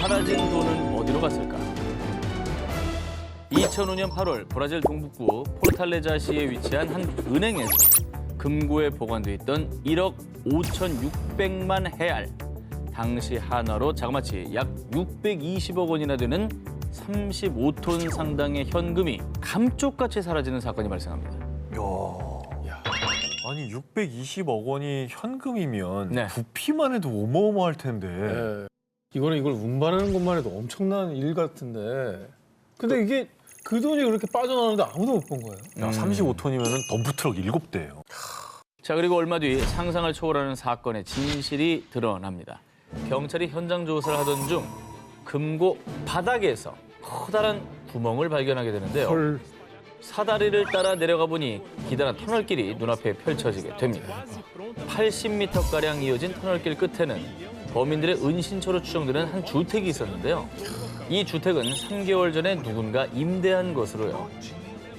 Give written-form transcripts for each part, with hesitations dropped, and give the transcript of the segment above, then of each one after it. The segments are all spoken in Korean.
사라진 돈은 어디로 갔을까? 2005년 8월 브라질 동북부 포르탈레자시에 위치한 한 은행에서 금고에 보관돼 있던 1억 5,600만 헤알, 당시 한화로 자그마치 약 620억 원이나 되는 35톤 상당의 현금이 감쪽같이 사라지는 사건이 발생합니다. 야, 아니 620억 원이 현금이면 네. 부피만 해도 어마어마할 텐데. 네. 이걸 운반하는 것만 해도 엄청난 일 같은데. 근데 이게 그 돈이 그렇게 빠져나오는데 아무도 못 본 거예요. 야, 35톤이면 덤프트럭 7대예요. 자, 그리고 얼마 뒤 상상을 초월하는 사건의 진실이 드러납니다. 경찰이 현장 조사를 하던 중 금고 바닥에서 커다란 구멍을 발견하게 되는데요. 헐. 사다리를 따라 내려가 보니 기다란 터널길이 눈앞에 펼쳐지게 됩니다. 80m가량 이어진 터널길 끝에는 범인들의 은신처로 추정되는 한 주택이 있었는데요. 이 주택은 3개월 전에 누군가 임대한 것으로요.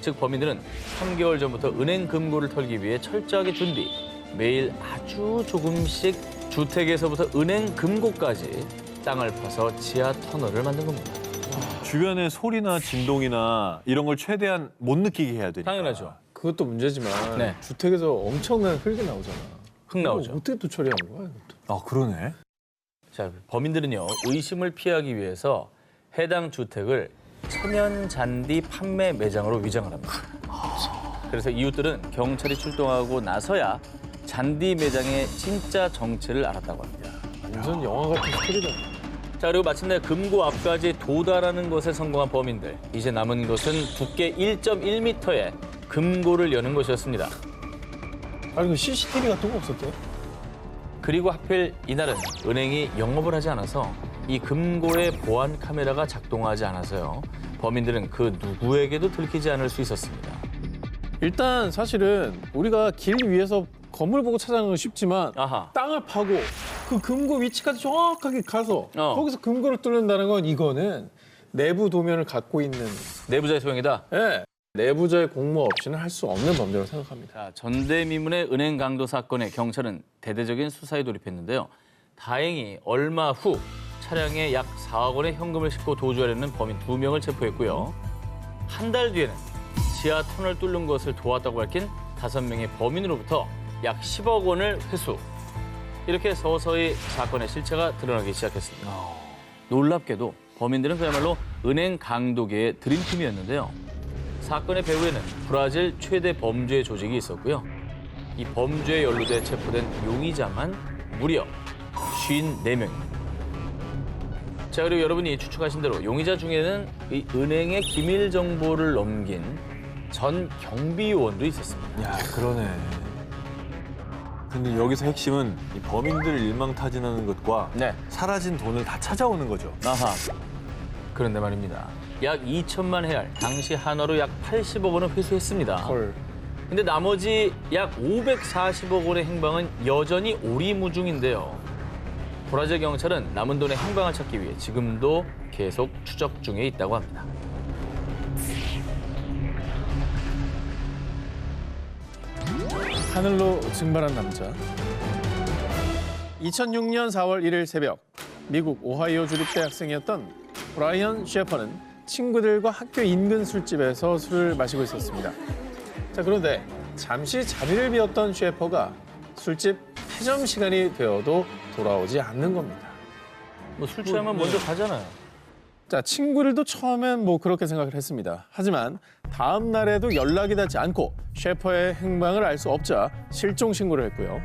즉 범인들은 3개월 전부터 은행 금고를 털기 위해 철저하게 준 뒤 매일 아주 조금씩 주택에서부터 은행 금고까지 땅을 파서 지하 터널을 만든 겁니다. 주변의 소리나 진동이나 이런 걸 최대한 못 느끼게 해야 되니까. 당연하죠. 그것도 문제지만 네. 주택에서 엄청난 흙이 나오잖아. 흙 나오죠. 이거 어떻게 또 처리한 거야? 이것도? 아, 그러네. 자, 범인들은요, 의심을 피하기 위해서 해당 주택을 천연 잔디 판매 매장으로 위장을 합니다. 그래서 이웃들은 경찰이 출동하고 나서야 잔디 매장의 진짜 정체를 알았다고 합니다. 완전 영화 같은 스토리다. 자, 그리고 마침내 금고 앞까지 도달하는 것에 성공한 범인들. 이제 남은 것은 두께 1.1m의 금고를 여는 것이었습니다. 아니 그 CCTV 같은 거 없었대? 그리고 하필 이날은 은행이 영업을 하지 않아서 이 금고의 보안 카메라가 작동하지 않아서요. 범인들은 그 누구에게도 들키지 않을 수 있었습니다. 일단 사실은 우리가 길 위에서 건물 보고 찾아가는 건 쉽지만 아하. 땅을 파고 그 금고 위치까지 정확하게 가서 거기서 금고를 뚫는다는 건 이거는 내부 도면을 갖고 있는 내부자의 소행이다. 내부자의 공모 없이는 할 수 없는 범죄라고 생각합니다. 자, 전대미문의 은행 강도 사건에 경찰은 대대적인 수사에 돌입했는데요. 다행히 얼마 후 차량에 약 4억 원의 현금을 싣고 도주하려는 범인 2명을 체포했고요. 한 달 뒤에는 지하 터널 뚫는 것을 도왔다고 밝힌 5명의 범인으로부터 약 10억 원을 회수. 이렇게 서서히 사건의 실체가 드러나기 시작했습니다. 놀랍게도 범인들은 그야말로 은행 강도계의 드림팀이었는데요. 사건의 배후에는 브라질 최대 범죄 조직이 있었고요. 이 범죄에 연루돼 체포된 용의자만 무려 54명입니다. 자, 그리고 여러분이 추측하신 대로 용의자 중에는 이 은행의 기밀 정보를 넘긴 전 경비요원도 있었습니다. 야, 그러네. 근데 여기서 핵심은 이 범인들 일망타진하는 것과 네. 사라진 돈을 다 찾아오는 거죠. 아하. 그런데 말입니다. 약 2천만 헤알, 당시 한화로 약 80억 원을 회수했습니다. 헐. 근데 나머지 약 540억 원의 행방은 여전히 오리무중인데요. 브라질 경찰은 남은 돈의 행방을 찾기 위해 지금도 계속 추적 중에 있다고 합니다. 하늘로 증발한 남자. 2006년 4월 1일 새벽 미국 오하이오 주립대 학생이었던 브라이언 셰퍼는 친구들과 학교 인근 술집에서 술을 마시고 있었습니다. 자, 그런데 잠시 자리를 비웠던 셰퍼가 술집 폐점 시간이 되어도 돌아오지 않는 겁니다. 뭐 술 취하면 먼저 가잖아요. 자, 친구들도 처음엔 뭐 그렇게 생각을 했습니다. 하지만 다음 날에도 연락이 닿지 않고 셰퍼의 행방을 알 수 없자 실종 신고를 했고요.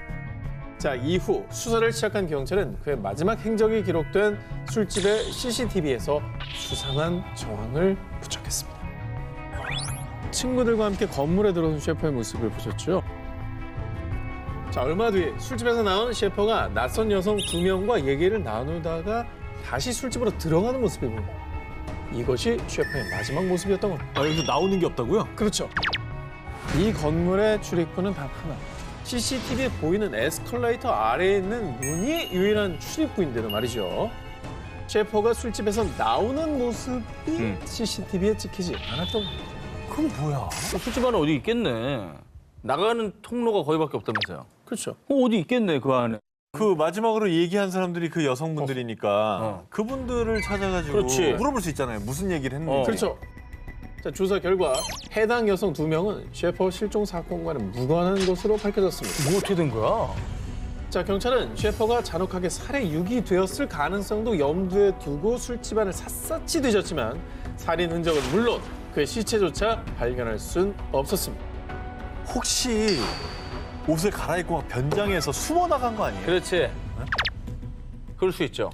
자, 이후 수사를 시작한 경찰은 그의 마지막 행적이 기록된 술집의 CCTV에서 수상한 정황을 포착했습니다. 친구들과 함께 건물에 들어선 셰퍼의 모습을 보셨죠? 자, 얼마 뒤 술집에서 나온 셰퍼가 낯선 여성 2명과 얘기를 나누다가 다시 술집으로 들어가는 모습이 보입니다. 이것이 셰퍼의 마지막 모습이었던 겁니다. 아, 여기서 나오는 게 없다고요? 그렇죠. 이 건물의 출입구는 단 하나. CCTV에 보이는 에스컬레이터 아래에 있는 문이 유일한 출입구인데도 말이죠. 셰퍼가 술집에서 나오는 모습이 CCTV에 찍히지 않았던 겁니다. 그럼 뭐야? 술집 안에 어디 있겠네. 나가는 통로가 거기밖에 없다면서요. 그렇죠. 어디 있겠네, 그 안에. 그 마지막으로 얘기한 사람들이 그 여성분들이니까 그분들을 찾아가지고 그렇지. 물어볼 수 있잖아요. 무슨 얘기를 했는지. 그렇죠. 자, 조사 결과 해당 여성 2명은 셰퍼 실종 사건과는 무관한 것으로 밝혀졌습니다. 뭐 어떻게 된 거야? 자, 경찰은 셰퍼가 잔혹하게 살해 유기되었을 가능성도 염두에 두고 술집안을 샅샅이 뒤졌지만 살인 흔적은 물론 그의 시체조차 발견할 순 없었습니다. 혹시 옷을 갈아입고 막 변장해서 숨어 나간 거 아니에요? 그렇지. 그럴 수 있죠.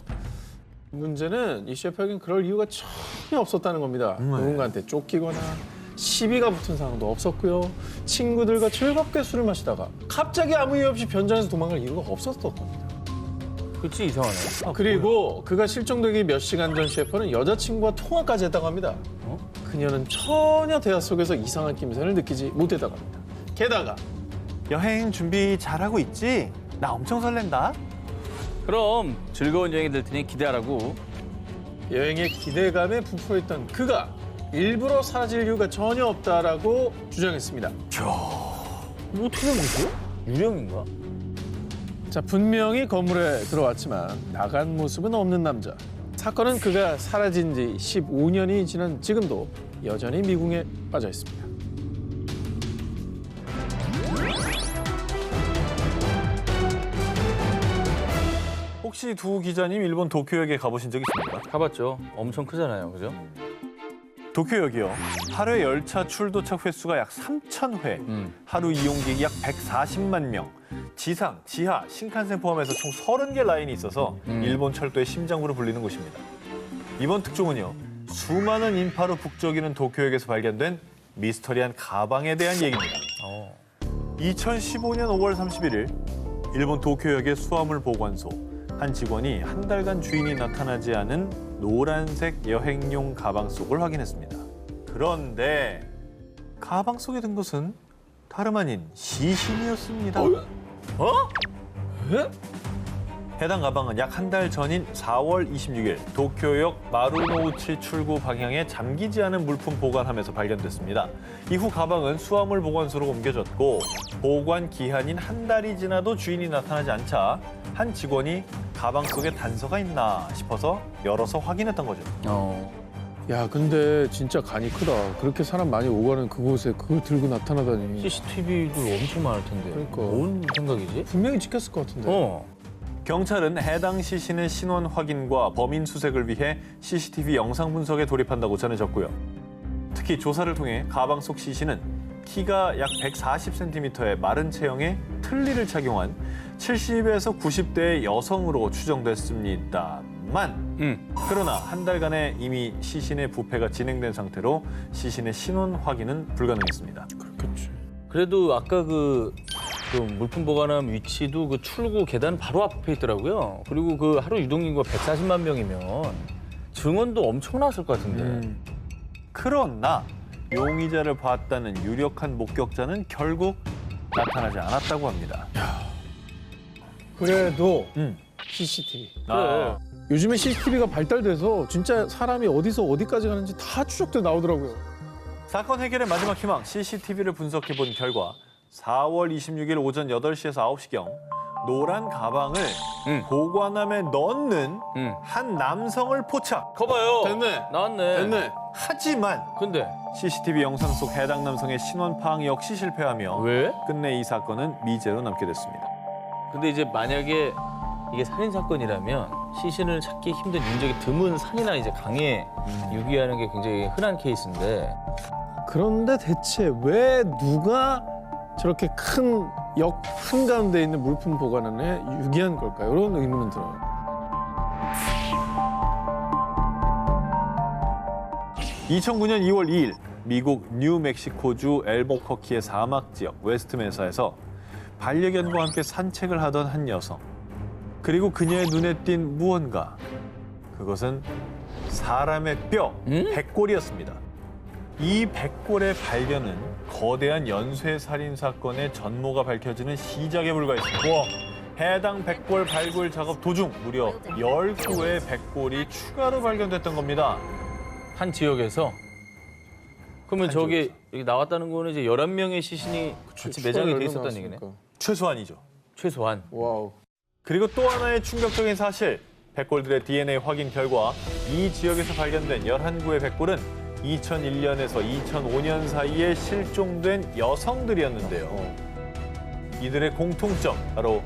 문제는 이 셰퍼에겐 그럴 이유가 전혀 없었다는 겁니다. 누군가한테 쫓기거나 시비가 붙은 상황도 없었고요. 친구들과 즐겁게 술을 마시다가 갑자기 아무 이유 없이 변장해서 도망갈 이유가 없었던 겁니다. 그치 이상하네. 그리고 그가 실종되기 몇 시간 전 셰퍼는 여자친구와 통화까지 했다고 합니다. 그녀는 전혀 대화 속에서 이상한 낌새를 느끼지 못했다고 합니다. 게다가 여행 준비 잘하고 있지? 나 엄청 설렌다. 그럼 즐거운 여행이 될 테니 기대하라고. 여행에 기대감에 부풀어있던 그가 일부러 사라질 이유가 전혀 없다라고 주장했습니다. 뭐 어떻게 된 거지? 유령인가? 자, 분명히 건물에 들어왔지만 나간 모습은 없는 남자. 사건은 그가 사라진 지 15년이 지난 지금도 여전히 미궁에 빠져 있습니다. 혹시 두 기자님 일본 도쿄역에 가보신 적 있습니까? 가봤죠. 엄청 크잖아요, 그죠? 도쿄역이요. 하루에 열차 출도착 횟수가 약 3,000회, 하루 이용객이 약 140만 명, 지상, 지하, 신칸센 포함해서 총 30개 라인이 있어서 일본 철도의 심장부로 불리는 곳입니다. 이번 특종은요. 수많은 인파로 북적이는 도쿄역에서 발견된 미스터리한 가방에 대한 얘기입니다. 2015년 5월 31일 일본 도쿄역의 수화물 보관소 한 직원이 한 달간 주인이 나타나지 않은 노란색 여행용 가방 속을 확인했습니다. 그런데 가방 속에 든 것은 다름 아닌 시신이었습니다. 에? 해당 가방은 약 한 달 전인 4월 26일 도쿄역 마루노우치 출구 방향에 잠기지 않은 물품 보관함에서 발견됐습니다. 이후 가방은 수화물 보관소로 옮겨졌고 보관 기한인 한 달이 지나도 주인이 나타나지 않자 한 직원이 가방 속에 단서가 있나 싶어서 열어서 확인했던 거죠. 야, 근데 진짜 간이 크다. 그렇게 사람 많이 오가는 그곳에 그걸 들고 나타나다니. CCTV도 엄청 많을 텐데. 그러니까. 뭔 생각이지? 분명히 지켰을 것 같은데. 경찰은 해당 시신의 신원 확인과 범인 수색을 위해 CCTV 영상 분석에 돌입한다고 전해졌고요. 특히 조사를 통해 가방 속 시신은 키가 약 140cm의 마른 체형의 틀니를 착용한 70에서 90대의 여성으로 추정됐습니다만 그러나 한 달간에 이미 시신의 부패가 진행된 상태로 시신의 신원 확인은 불가능했습니다. 그렇겠지. 그래도 아까 그 물품 보관함 위치도 그 출구 계단 바로 앞에 있더라고요. 그리고 그 하루 유동인구가 140만 명이면 증언도 엄청났을 것 같은데. 그러나 용의자를 봤다는 유력한 목격자는 결국 나타나지 않았다고 합니다. 그래도 CCTV. 아, 요즘에 CCTV가 발달돼서 진짜 사람이 어디서 어디까지 가는지 다 추적돼 나오더라고요. 사건 해결의 마지막 희망 CCTV를 분석해 본 결과 4월 26일 오전 8시에서 9시경 노란 가방을 보관함에 넣는 한 남성을 포착. 거봐요. 됐네. 나왔네. 됐네. 하지만 근데 CCTV 영상 속 해당 남성의 신원 파악 역시 실패하며 왜? 끝내 이 사건은 미제로 남게 됐습니다. 근데 이제 만약에 이게 살인 사건이라면 시신을 찾기 힘든 인적이 드문 산이나 이제 강에 유기하는 게 굉장히 흔한 케이스인데 그런데 대체 왜 누가 저렇게 큰 역 한가운데 있는 물품 보관함에 유기한 걸까요? 이런 의문은 들어요. (2009년 2월 2일) 미국 뉴멕시코주 엘버커키의 사막 지역 웨스트메사에서 반려견과 함께 산책을 하던 한 여성. 그리고 그녀의 눈에 띈 무언가. 그것은 사람의 뼈, 백골이었습니다. 이 백골의 발견은 거대한 연쇄살인 사건의 전모가 밝혀지는 시작에 불과했습니다. 해당 백골 발굴 작업 도중 무려 10구의 백골이 추가로 발견됐던 겁니다. 한 지역에서 그러면 저기 여기 나왔다는 거는 이제 11명의 시신이 같이 매장이 돼 있었다는 얘기네. 최소한이죠. 최소한. 와우. 그리고 또 하나의 충격적인 사실. 백골들의 DNA 확인 결과 이 지역에서 발견된 11구의 백골은 2001년에서 2005년 사이에 실종된 여성들이었는데요. 이들의 공통점, 바로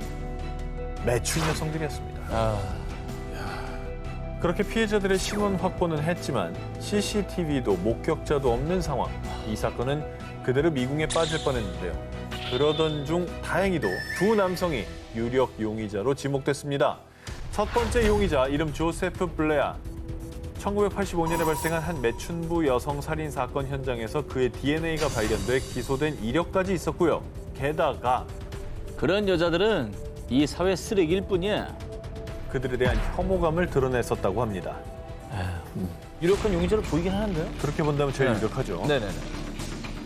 매춘 여성들이었습니다. 그렇게 피해자들의 신원 확보는 했지만 CCTV도 목격자도 없는 상황. 이 사건은 그대로 미궁에 빠질 뻔했는데요. 그러던 중 다행히도 두 남성이 유력 용의자로 지목됐습니다. 첫 번째 용의자 이름 조세프 블레아. 1985년에 발생한 한 매춘부 여성 살인 사건 현장에서 그의 DNA가 발견돼 기소된 이력까지 있었고요. 게다가 그런 여자들은 이 사회 쓰레기일 뿐이야. 그들에 대한 혐오감을 드러냈었다고 합니다. 유력한 용의자로 보이긴 하는데요. 그렇게 본다면 제일 네. 유력하죠. 네네네.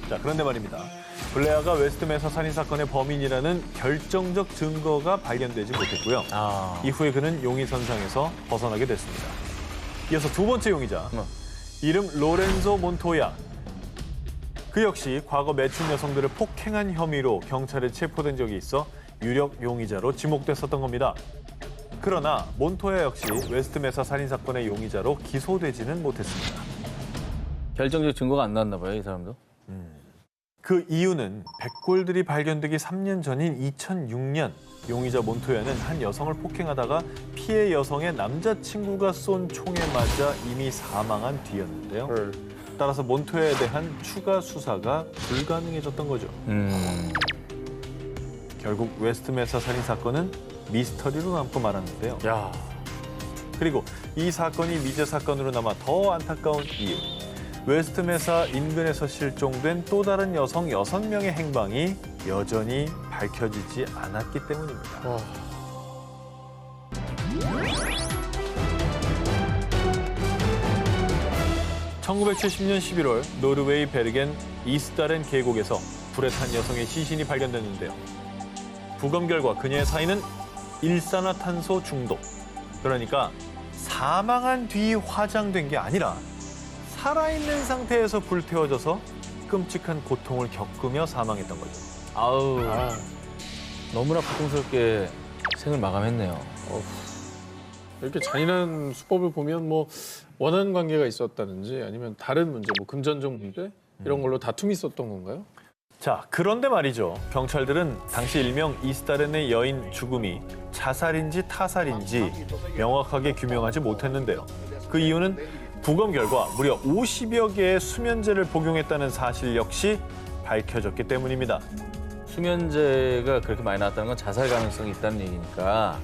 자, 그런데 말입니다. 블레아가 웨스트메사 살인 사건의 범인이라는 결정적 증거가 발견되지 못했고요. 이후에 그는 용의선상에서 벗어나게 됐습니다. 이어서 두 번째 용의자, 이름 로렌조 몬토야. 그 역시 과거 매춘 여성들을 폭행한 혐의로 경찰에 체포된 적이 있어 유력 용의자로 지목됐었던 겁니다. 그러나 몬토야 역시 웨스트메사 살인 사건의 용의자로 기소되지는 못했습니다. 결정적 증거가 안 나왔나 봐요, 이 사람도. 그 이유는 백골들이 발견되기 3년 전인 2006년 용의자 몬토야는 한 여성을 폭행하다가 피해 여성의 남자친구가 쏜 총에 맞아 이미 사망한 뒤였는데요. 따라서 몬토야에 대한 추가 수사가 불가능해졌던 거죠. 결국 웨스트메사 살인 사건은 미스터리로 남고 말았는데요. 야, 그리고 이 사건이 미제 사건으로 남아 더 안타까운 이유. 웨스트메사 인근에서 실종된 또 다른 여성 6명의 행방이 여전히 밝혀지지 않았기 때문입니다. 1970년 11월 노르웨이 베르겐 이스다렌 계곡에서 불에 탄 여성의 시신이 발견됐는데요. 부검 결과 그녀의 사인은 일산화탄소 중독. 그러니까 사망한 뒤 화장된 게 아니라 살아있는 상태에서 불태워져서 끔찍한 고통을 겪으며 사망했던 거죠. 아우, 너무나 고통스럽게 생을 마감했네요. 이렇게 잔인한 수법을 보면 뭐 원한 관계가 있었다든지 아니면 다른 문제, 뭐 금전적 문제 이런 걸로 다툼이 있었던 건가요? 자, 그런데 말이죠. 경찰들은 당시 일명 이스다렌의 여인 죽음이 자살인지 타살인지 명확하게 규명하지 못했는데요. 그 이유는 부검 결과 무려 50여 개의 수면제를 복용했다는 사실 역시 밝혀졌기 때문입니다. 수면제가 그렇게 많이 나왔다는 건 자살 가능성이 있다는 얘기니까.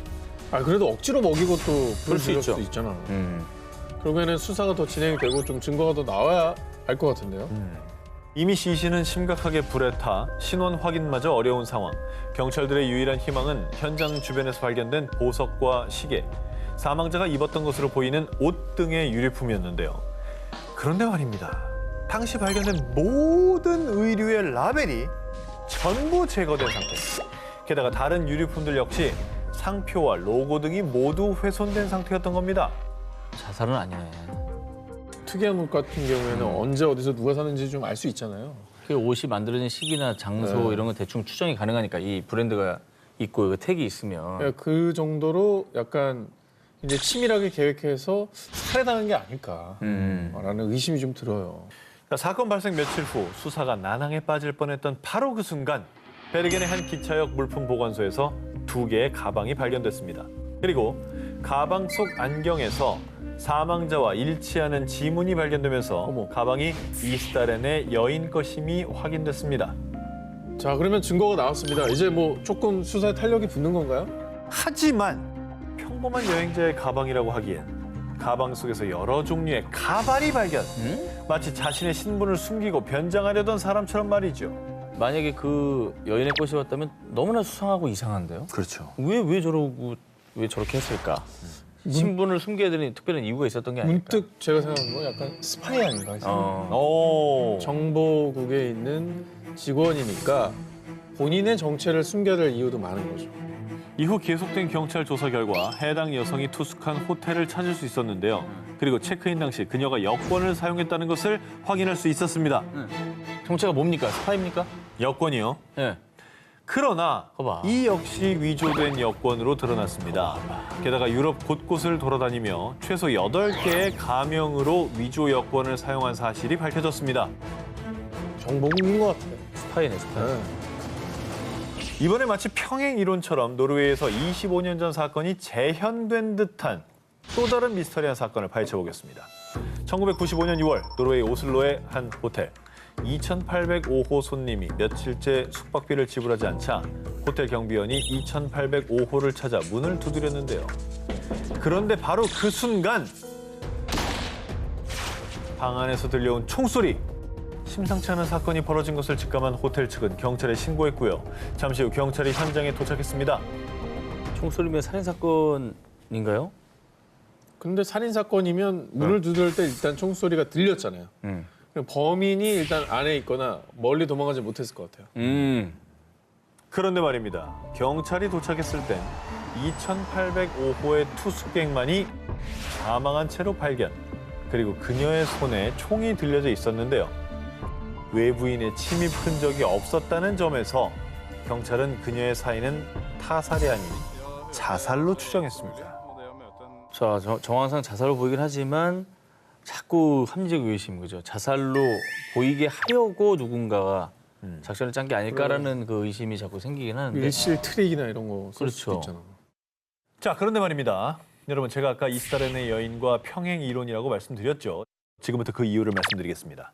그래도 억지로 먹이고 또 그럴 수 있죠. 수도 있잖아. 그러면은 수사가 더 진행이 되고 좀 증거가 더 나와야 알 것 같은데요. 이미 시신은 심각하게 불에 타 신원 확인마저 어려운 상황. 경찰들의 유일한 희망은 현장 주변에서 발견된 보석과 시계, 사망자가 입었던 것으로 보이는 옷 등의 유류품이었는데요. 그런데 말입니다. 당시 발견된 모든 의류의 라벨이 전부 제거된 상태입니다. 게다가 다른 유류품들 역시 상표와 로고 등이 모두 훼손된 상태였던 겁니다. 자살은 아니네. 특이한 옷 같은 경우에는 언제 어디서 누가 사는지 좀 알 수 있잖아요. 그 옷이 만들어진 시기나 장소 이런 건 대충 추정이 가능하니까 이 브랜드가 있고 그 택이 있으면. 그 정도로 약간 이제 치밀하게 계획해서 살해당한 게 아닐까라는 의심이 좀 들어요. 사건 발생 며칠 후 수사가 난항에 빠질 뻔했던 바로 그 순간 베르겐의 한 기차역 물품 보관소에서 2개의 가방이 발견됐습니다. 그리고 가방 속 안경에서 사망자와 일치하는 지문이 발견되면서 가방이 이스다렌의 여인 것임이 확인됐습니다. 자, 그러면 증거가 나왔습니다. 이제 뭐 조금 수사에 탄력이 붙는 건가요? 하지만 평범한 여행자의 가방이라고 하기엔 가방 속에서 여러 종류의 가발이 발견. 마치 자신의 신분을 숨기고 변장하려던 사람처럼 말이죠. 만약에 그 여인의 꽃이었다면 너무나 수상하고 이상한데요? 그렇죠. 왜 저렇게 했을까? 신분을 숨겨야 되는 특별한 이유가 있었던 게 아닐까? 문득 제가 생각한 건 약간 스파이 아닌가 싶어요. 오. 정보국에 있는 직원이니까 본인의 정체를 숨겨야 될 이유도 많은 거죠. 이후 계속된 경찰 조사 결과 해당 여성이 투숙한 호텔을 찾을 수 있었는데요. 그리고 체크인 당시 그녀가 여권을 사용했다는 것을 확인할 수 있었습니다. 정체가 뭡니까? 스파입니까? 여권이요. 네. 그러나 거봐. 이 역시 위조된 여권으로 드러났습니다. 게다가 유럽 곳곳을 돌아다니며 최소 8개의 가명으로 위조 여권을 사용한 사실이 밝혀졌습니다. 정복인 것 같아. 스파이네, 스파이. 네. 이번에 마치 평행 이론처럼 노르웨이에서 25년 전 사건이 재현된 듯한 또 다른 미스터리한 사건을 파헤쳐 보겠습니다. 1995년 6월 노르웨이 오슬로의 한 호텔. 2805호 손님이 며칠째 숙박비를 지불하지 않자 호텔 경비원이 2805호를 찾아 문을 두드렸는데요. 그런데 바로 그 순간 방 안에서 들려온 총소리. 심상치 않은 사건이 벌어진 것을 직감한 호텔 측은 경찰에 신고했고요. 잠시 후 경찰이 현장에 도착했습니다. 총소리면 살인 사건인가요? 근데 살인 사건이면 문을 두드릴 때 일단 총소리가 들렸잖아요. 그럼 범인이 일단 안에 있거나 멀리 도망가지 못했을 것 같아요. 그런데 말입니다. 경찰이 도착했을 땐 2805호의 투숙객만이 사망한 채로 발견. 그리고 그녀의 손에 총이 들려져 있었는데요. 외부인의 침입 흔적이 없었다는 점에서 경찰은 그녀의 사인은 타살이 아닌 자살로 추정했습니다. 자, 정황상 자살로 보이긴 하지만 자꾸 합리적 의심, 그죠? 자살로 보이게 하려고 누군가가 작전을 짠 게 아닐까라는 그 의심이 자꾸 생기긴 하는데. 일실 트릭이나 이런 거 쓸 수도 그렇죠. 있잖아. 자, 그런데 말입니다. 여러분, 제가 아까 이스타렌의 여인과 평행 이론이라고 말씀드렸죠. 지금부터 그 이유를 말씀드리겠습니다.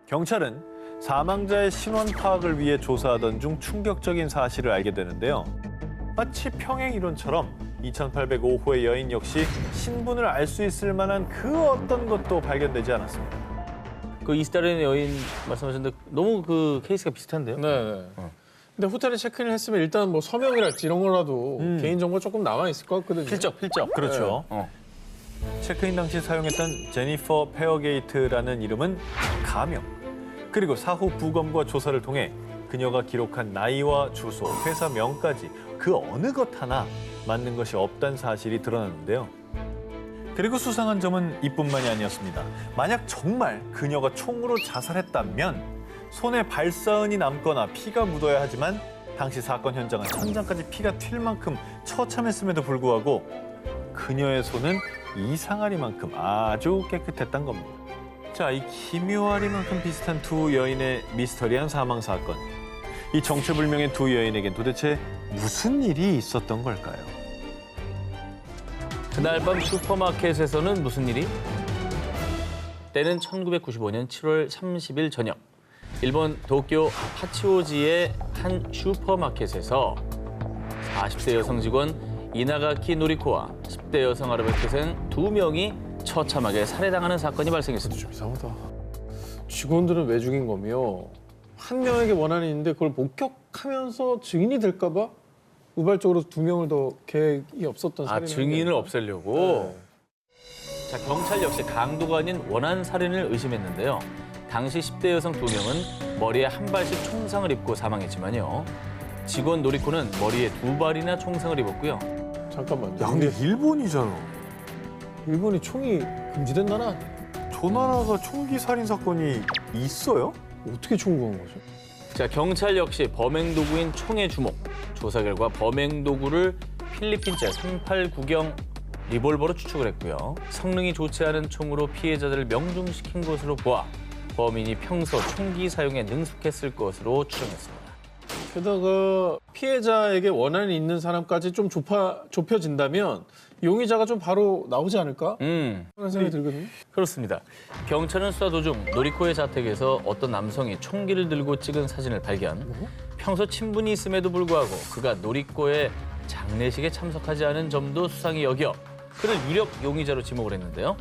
경찰은 사망자의 신원 파악을 위해 조사하던 중 충격적인 사실을 알게 되는데요. 마치 평행 이론처럼 2805호의 여인 역시 신분을 알 수 있을 만한 그 어떤 것도 발견되지 않았습니다. 그 이스타렌의 여인 말씀하셨는데 너무 그 케이스가 비슷한데요? 네. 근데 호텔에 체크인을 했으면 일단 뭐 서명이랄지 이런 거라도 개인정보 조금 남아 있을 것 같거든요. 필적. 그렇죠. 체크인 당시 사용했던 제니퍼 페어게이트라는 이름은 가명. 그리고 사후 부검과 조사를 통해 그녀가 기록한 나이와 주소, 회사명까지 그 어느 것 하나 맞는 것이 없다는 사실이 드러났는데요. 그리고 수상한 점은 이뿐만이 아니었습니다. 만약 정말 그녀가 총으로 자살했다면 손에 발사흔이 남거나 피가 묻어야 하지만 당시 사건 현장은 천장까지 피가 튈 만큼 처참했음에도 불구하고 그녀의 손은 이상하리만큼 아주 깨끗했던 겁니다. 자, 이 기묘하리만큼 비슷한 두 여인의 미스터리한 사망 사건. 이 정체불명의 두 여인에겐 도대체 무슨 일이 있었던 걸까요? 그날 밤 슈퍼마켓에서는 무슨 일이? 때는 1995년 7월 30일 저녁. 일본 도쿄 파치오지의 한 슈퍼마켓에서 40대 여성 직원 이나가키 노리코와 10대 여성 아르바이트생 2명이 처참하게 살해당하는 사건이 발생했습니다. 좀 이상하다. 직원들은 왜 죽인 거며 한 명에게 원한이 있는데 그걸 목격하면서 증인이 될까 봐 우발적으로 2명을 더 계획이 없었던 살인을 증인을 한 없애려고? 네. 자, 경찰 역시 강도가 아닌 원한 살인을 의심했는데요. 당시 10대 여성 2명은 머리에 한 발씩 총상을 입고 사망했지만요. 직원 노리코는 머리에 2발이나 총상을 입었고요. 잠깐만요. 야, 근데 일본이잖아. 일본이 총이 금지된 나라 아니야? 저 나라가 총기 살인 사건이 있어요? 어떻게 총구한 거죠? 자, 경찰 역시 범행 도구인 총에 주목. 조사 결과 범행 도구를 필리핀제 389경 리볼버로 추측을 했고요. 성능이 좋지 않은 총으로 피해자들을 명중시킨 것으로 보아 범인이 평소 총기 사용에 능숙했을 것으로 추정했습니다. 게다가 피해자에게 원한이 있는 사람까지 좀 좁혀진다면 용의자가 좀 바로 나오지 않을까? 하는 생각이 들거든요. 그렇습니다. 경찰은 수사 도중 노리코의 자택에서 어떤 남성이 총기를 들고 찍은 사진을 발견. 평소 친분이 있음에도 불구하고 그가 노리코의 장례식에 참석하지 않은 점도 수상히 여겨 그를 유력 용의자로 지목을 했는데요.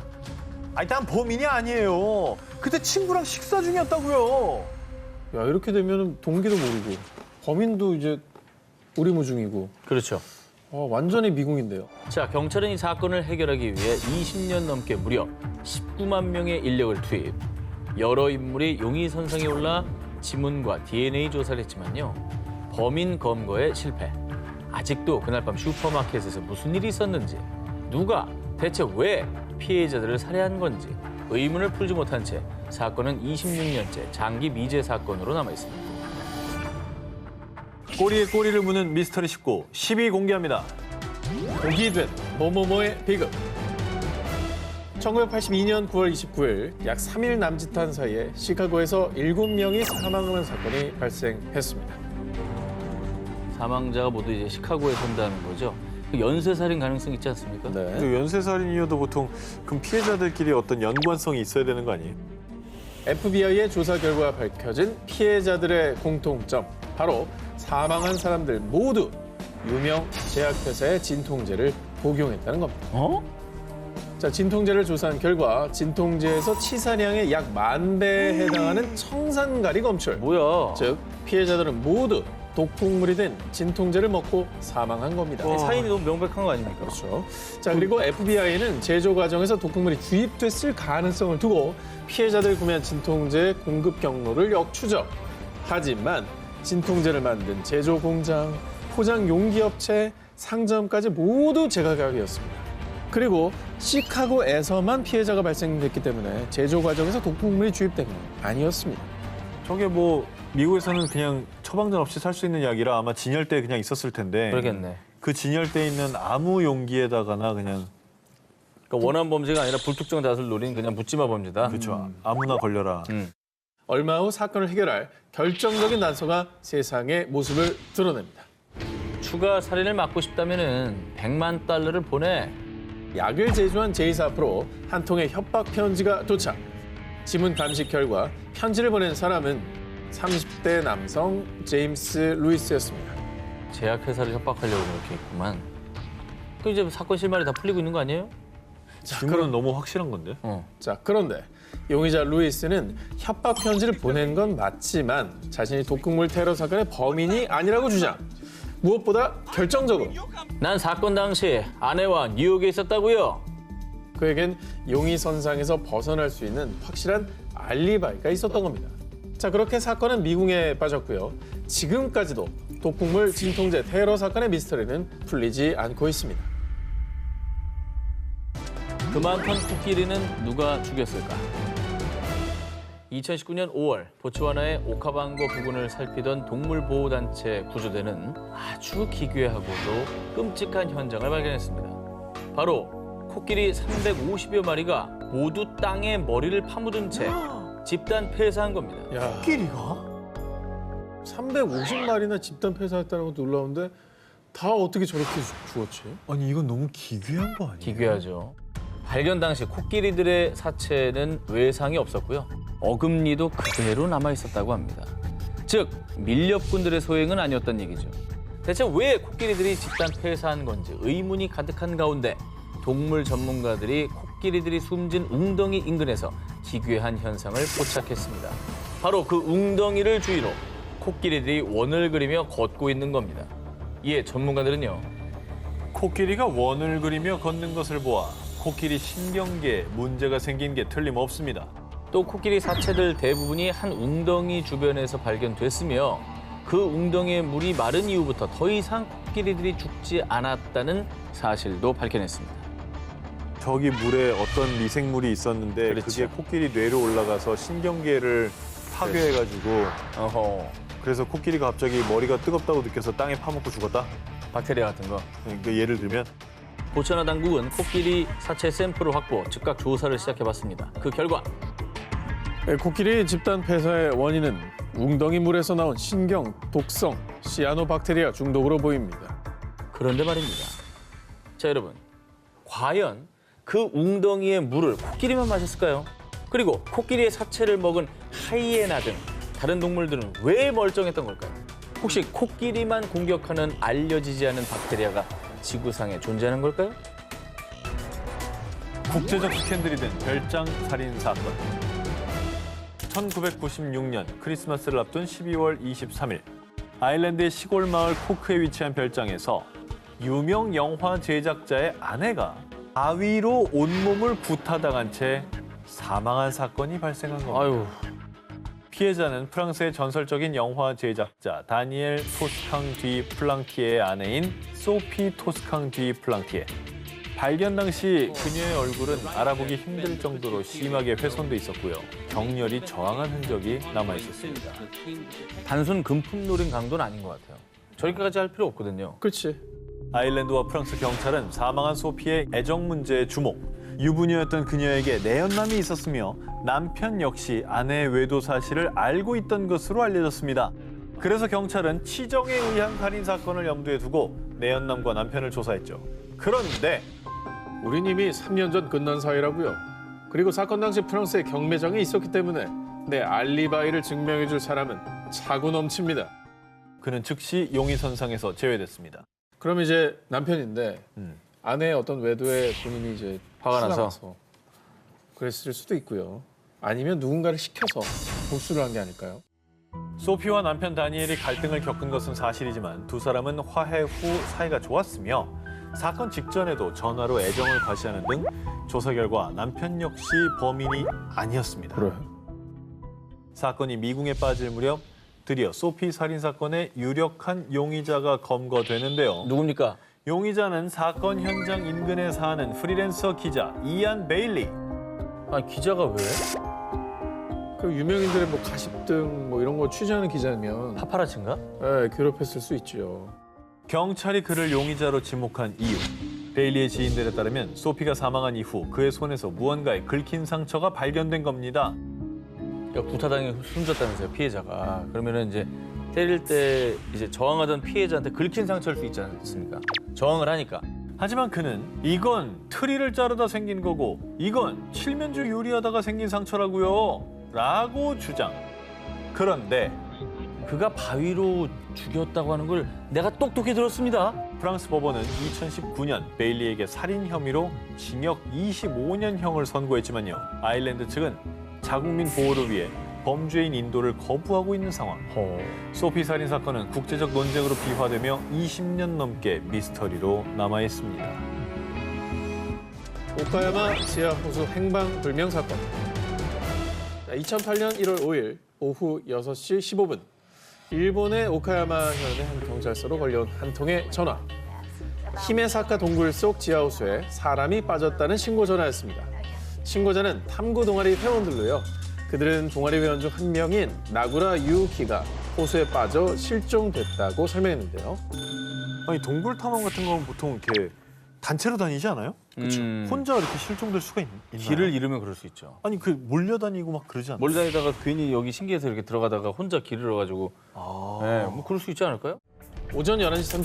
아니, 난 범인이 아니에요. 그때 친구랑 식사 중이었다고요. 야, 이렇게 되면 동기도 모르고 범인도 이제 오리무중이고 그렇죠. 완전히 미궁인데요. 자, 경찰은 이 사건을 해결하기 위해 20년 넘게 무려 19만 명의 인력을 투입. 여러 인물이 용의선상에 올라 지문과 DNA 조사를 했지만요. 범인 검거에 실패. 아직도 그날 밤 슈퍼마켓에서 무슨 일이 있었는지, 누가 대체 왜 피해자들을 살해한 건지 의문을 풀지 못한 채 사건은 26년째 장기 미제 사건으로 남아 있습니다. 꼬리에 꼬리를 무는 미스터리 19 10위 공개합니다. 독이 된 모모모의 비극. 1982년 9월 29일 약 3일 남짓한 사이에 시카고에서 7명이 사망하는 사건이 발생했습니다. 사망자가 모두 이제 시카고에 산다는 거죠. 연쇄살인 가능성 있지 않습니까? 네. 근데 연쇄살인이어도 보통 그럼 피해자들끼리 어떤 연관성이 있어야 되는 거 아니에요? FBI의 조사 결과 밝혀진 피해자들의 공통점. 바로 사망한 사람들 모두 유명 제약회사의 진통제를 복용했다는 겁니다. 어? 자, 진통제를 조사한 결과 진통제에서 치사량의 약 10,000배에 해당하는 청산가리 검출. 뭐야? 즉, 피해자들은 모두 독극물이 된 진통제를 먹고 사망한 겁니다. 사인이 너무 명백한 거 아닙니까? 그렇죠. 자, 그리고 FBI는 제조 과정에서 독극물이 주입됐을 가능성을 두고 피해자들이 구매한 진통제 공급 경로를 역추적. 하지만 진통제를 만든 제조 공장, 포장 용기 업체, 상점까지 모두 제각각이었습니다. 그리고 시카고에서만 피해자가 발생됐기 때문에 제조 과정에서 독극물이 주입된 건 아니었습니다. 저게 뭐 미국에서는 그냥 처방전 없이 살 수 있는 약이라 아마 진열대에 그냥 있었을 텐데 그러겠네. 그 진열대에 있는 아무 용기에다가나 그냥 그러니까 원한 범죄가 아니라 불특정 다수를 노린 그냥 묻지마 범죄다. 그렇죠. 아무나 걸려라. 얼마 후 사건을 해결할 결정적인 단서가 세상의 모습을 드러냅니다. 추가 살인을 막고 싶다면은 100만 달러를 보내. 약을 제조한 제이사 앞으로 한 통의 협박 편지가 도착. 지문 감식 결과 편지를 보낸 사람은 30대 남성 제임스 루이스였습니다. 제약회사를 협박하려고 이렇게 했구만. 그 이제 사건 실마리 다 풀리고 있는 거 아니에요? 지문은 너무 확실한 건데. 자, 그런데 용의자 루이스는 협박 편지를 보낸 건 맞지만 자신이 독극물 테러 사건의 범인이 아니라고 주장. 무엇보다 결정적으로 난 사건 당시 아내와 뉴욕에 있었다고요. 그에겐 용의선상에서 벗어날 수 있는 확실한 알리바이가 있었던 겁니다. 자, 그렇게 사건은 미궁에 빠졌고요. 지금까지도 독극물 진통제 테러 사건의 미스터리는 풀리지 않고 있습니다. 그 많던 코끼리는 누가 죽였을까? 2019년 5월 보츠와나의 오카방고 부근을 살피던 동물보호단체 구조대는 아주 기괴하고도 끔찍한 현장을 발견했습니다. 바로 코끼리 350여 마리가 모두 땅에 머리를 파묻은 채 집단 폐사한 겁니다. 야, 코끼리가? 350마리나 집단 폐사했다는 것도 놀라운데 다 어떻게 저렇게 죽었지? 아니 이건 너무 기괴한 거 아니에요? 기괴하죠. 발견 당시 코끼리들의 사체는 외상이 없었고요. 어금니도 그대로 남아 있었다고 합니다. 즉 밀렵꾼들의 소행은 아니었던 얘기죠. 대체 왜 코끼리들이 집단 폐사한 건지 의문이 가득한 가운데 동물 전문가들이 코끼리들이 숨진 웅덩이 인근에서 기괴한 현상을 포착했습니다. 바로 그 웅덩이를 주위로 코끼리들이 원을 그리며 걷고 있는 겁니다. 이에 전문가들은요. 코끼리가 원을 그리며 걷는 것을 보아 코끼리 신경계에 문제가 생긴 게 틀림없습니다. 또 코끼리 사체들 대부분이 한 웅덩이 주변에서 발견됐으며 그 웅덩이의 물이 마른 이후부터 더 이상 코끼리들이 죽지 않았다는 사실도 밝혀냈습니다. 저기 물에 어떤 미생물이 있었는데 그렇죠. 그게 코끼리 뇌로 올라가서 신경계를 파괴해가지고 어허, 그래서 코끼리가 갑자기 머리가 뜨겁다고 느껴서 땅에 파묻고 죽었다? 박테리아 같은 거. 그러니까 예를 들면 보츠와나 당국은 코끼리 사체 샘플을 확보, 즉각 조사를 시작해봤습니다. 그 결과 코끼리 집단 폐사의 원인은 웅덩이 물에서 나온 신경, 독성, 시아노박테리아 중독으로 보입니다. 그런데 말입니다. 자, 여러분. 과연 그 웅덩이의 물을 코끼리만 마셨을까요? 그리고 코끼리의 사체를 먹은 하이에나 등 다른 동물들은 왜 멀쩡했던 걸까요? 혹시 코끼리만 공격하는 알려지지 않은 박테리아가 지구상에 존재하는 걸까요? 국제적 스캔들이 된 별장 살인 사건. 1996년 크리스마스를 앞둔 12월 23일 아일랜드의 시골 마을 코크에 위치한 별장에서 유명 영화 제작자의 아내가 바위로 온몸을 구타당한 채 사망한 사건이 발생한 겁니다. 아유, 피해자는 프랑스의 전설적인 영화 제작자 다니엘 토스캉 디 플랑티에의 아내인 소피 토스캉 디 플랑티에. 발견 당시 그녀의 얼굴은 알아보기 힘들 정도로 심하게 훼손돼 있었고요. 격렬히 저항한 흔적이 남아 있었습니다. 단순 금품 노린 강도는 아닌 것 같아요. 저렇게까지 할 필요 없거든요. 그렇지. 아일랜드와 프랑스 경찰은 사망한 소피의 애정 문제에 주목. 유부녀였던 그녀에게 내연남이 있었으며 남편 역시 아내의 외도 사실을 알고 있던 것으로 알려졌습니다. 그래서 경찰은 치정에 의한 살인 사건을 염두에 두고 내연남과 남편을 조사했죠. 그런데 우린 이미 3년 전 끝난 사이라고요. 그리고 사건 당시 프랑스에 경매장이 있었기 때문에 내 알리바이를 증명해줄 사람은 차고 넘칩니다. 그는 즉시 용의선상에서 제외됐습니다. 그럼 이제 남편인데 아내의 어떤 외도에 본인이 이제 화가 나서. 그랬을 수도 있고요. 아니면 누군가를 시켜서 복수를 한 게 아닐까요? 소피와 남편 다니엘이 갈등을 겪은 것은 사실이지만 두 사람은 화해 후 사이가 좋았으며 사건 직전에도 전화로 애정을 과시하는 등 조사 결과 남편 역시 범인이 아니었습니다. 그래. 사건이 미궁에 빠질 무렵 드디어 소피 살인 사건의 유력한 용의자가 검거되는데요. 누굽니까? 용의자는 사건 현장 인근에 사는 프리랜서 기자 이안 베일리. 아니 기자가 왜? 그 유명인들의 뭐 가십 등 뭐 이런 거 취재하는 기자면 파파라치인가? 괴롭혔을 수 있죠. 경찰이 그를 용의자로 지목한 이유. 베일리의 지인들에 따르면 소피가 사망한 이후 그의 손에서 무언가에 긁힌 상처가 발견된 겁니다. 그러니까 구타당해 숨졌다면서요, 피해자가. 그러면은 이제 때릴 때 이제 저항하던 피해자한테 긁힌 상처일 수 있지 않습니까? 저항을 하니까. 하지만 그는 이건 트리를 자르다 생긴 거고 이건 칠면조 요리하다가 생긴 상처라고요. 라고 주장. 그런데 그가 바위로 죽였다고 하는 걸 내가 똑똑히 들었습니다. 프랑스 법원은 2019년 베일리에게 살인 혐의로 징역 25년형을 선고했지만요. 아일랜드 측은 자국민 보호를 위해 범죄인 인도를 거부하고 있는 상황. 소피 살인 사건은 국제적 논쟁으로 비화되며 20년 넘게 미스터리로 남아 있습니다. 오카야마 지하 호수 행방 불명 사건. 2008년 1월 5일 오후 6시 15분. 일본의 오카야마 현의 한 경찰서로 걸려온 한 통의 전화. 히메사카 동굴 속 지하호수에 사람이 빠졌다는 신고 전화였습니다. 신고자는 탐구 동아리 회원들로요. 그들은 동아리 회원 중 한 명인 나구라 유우키가 호수에 빠져 실종됐다고 설명했는데요. 아니 동굴 탐험 같은 건 보통 이렇게 단체로 다니지 않아요? 그렇죠. 혼자 이렇게 실종될 수가 있나요? 길을 잃으면 그럴 수 있죠. 아니 그 몰려다니고 막 그러지 않나요? 멀리 다니다가 괜히 여기 신기해서 이렇게 들어가다가 혼자 길을 잃어가지고 네, 뭐 그럴 수 있지 않을까요? 오전 11시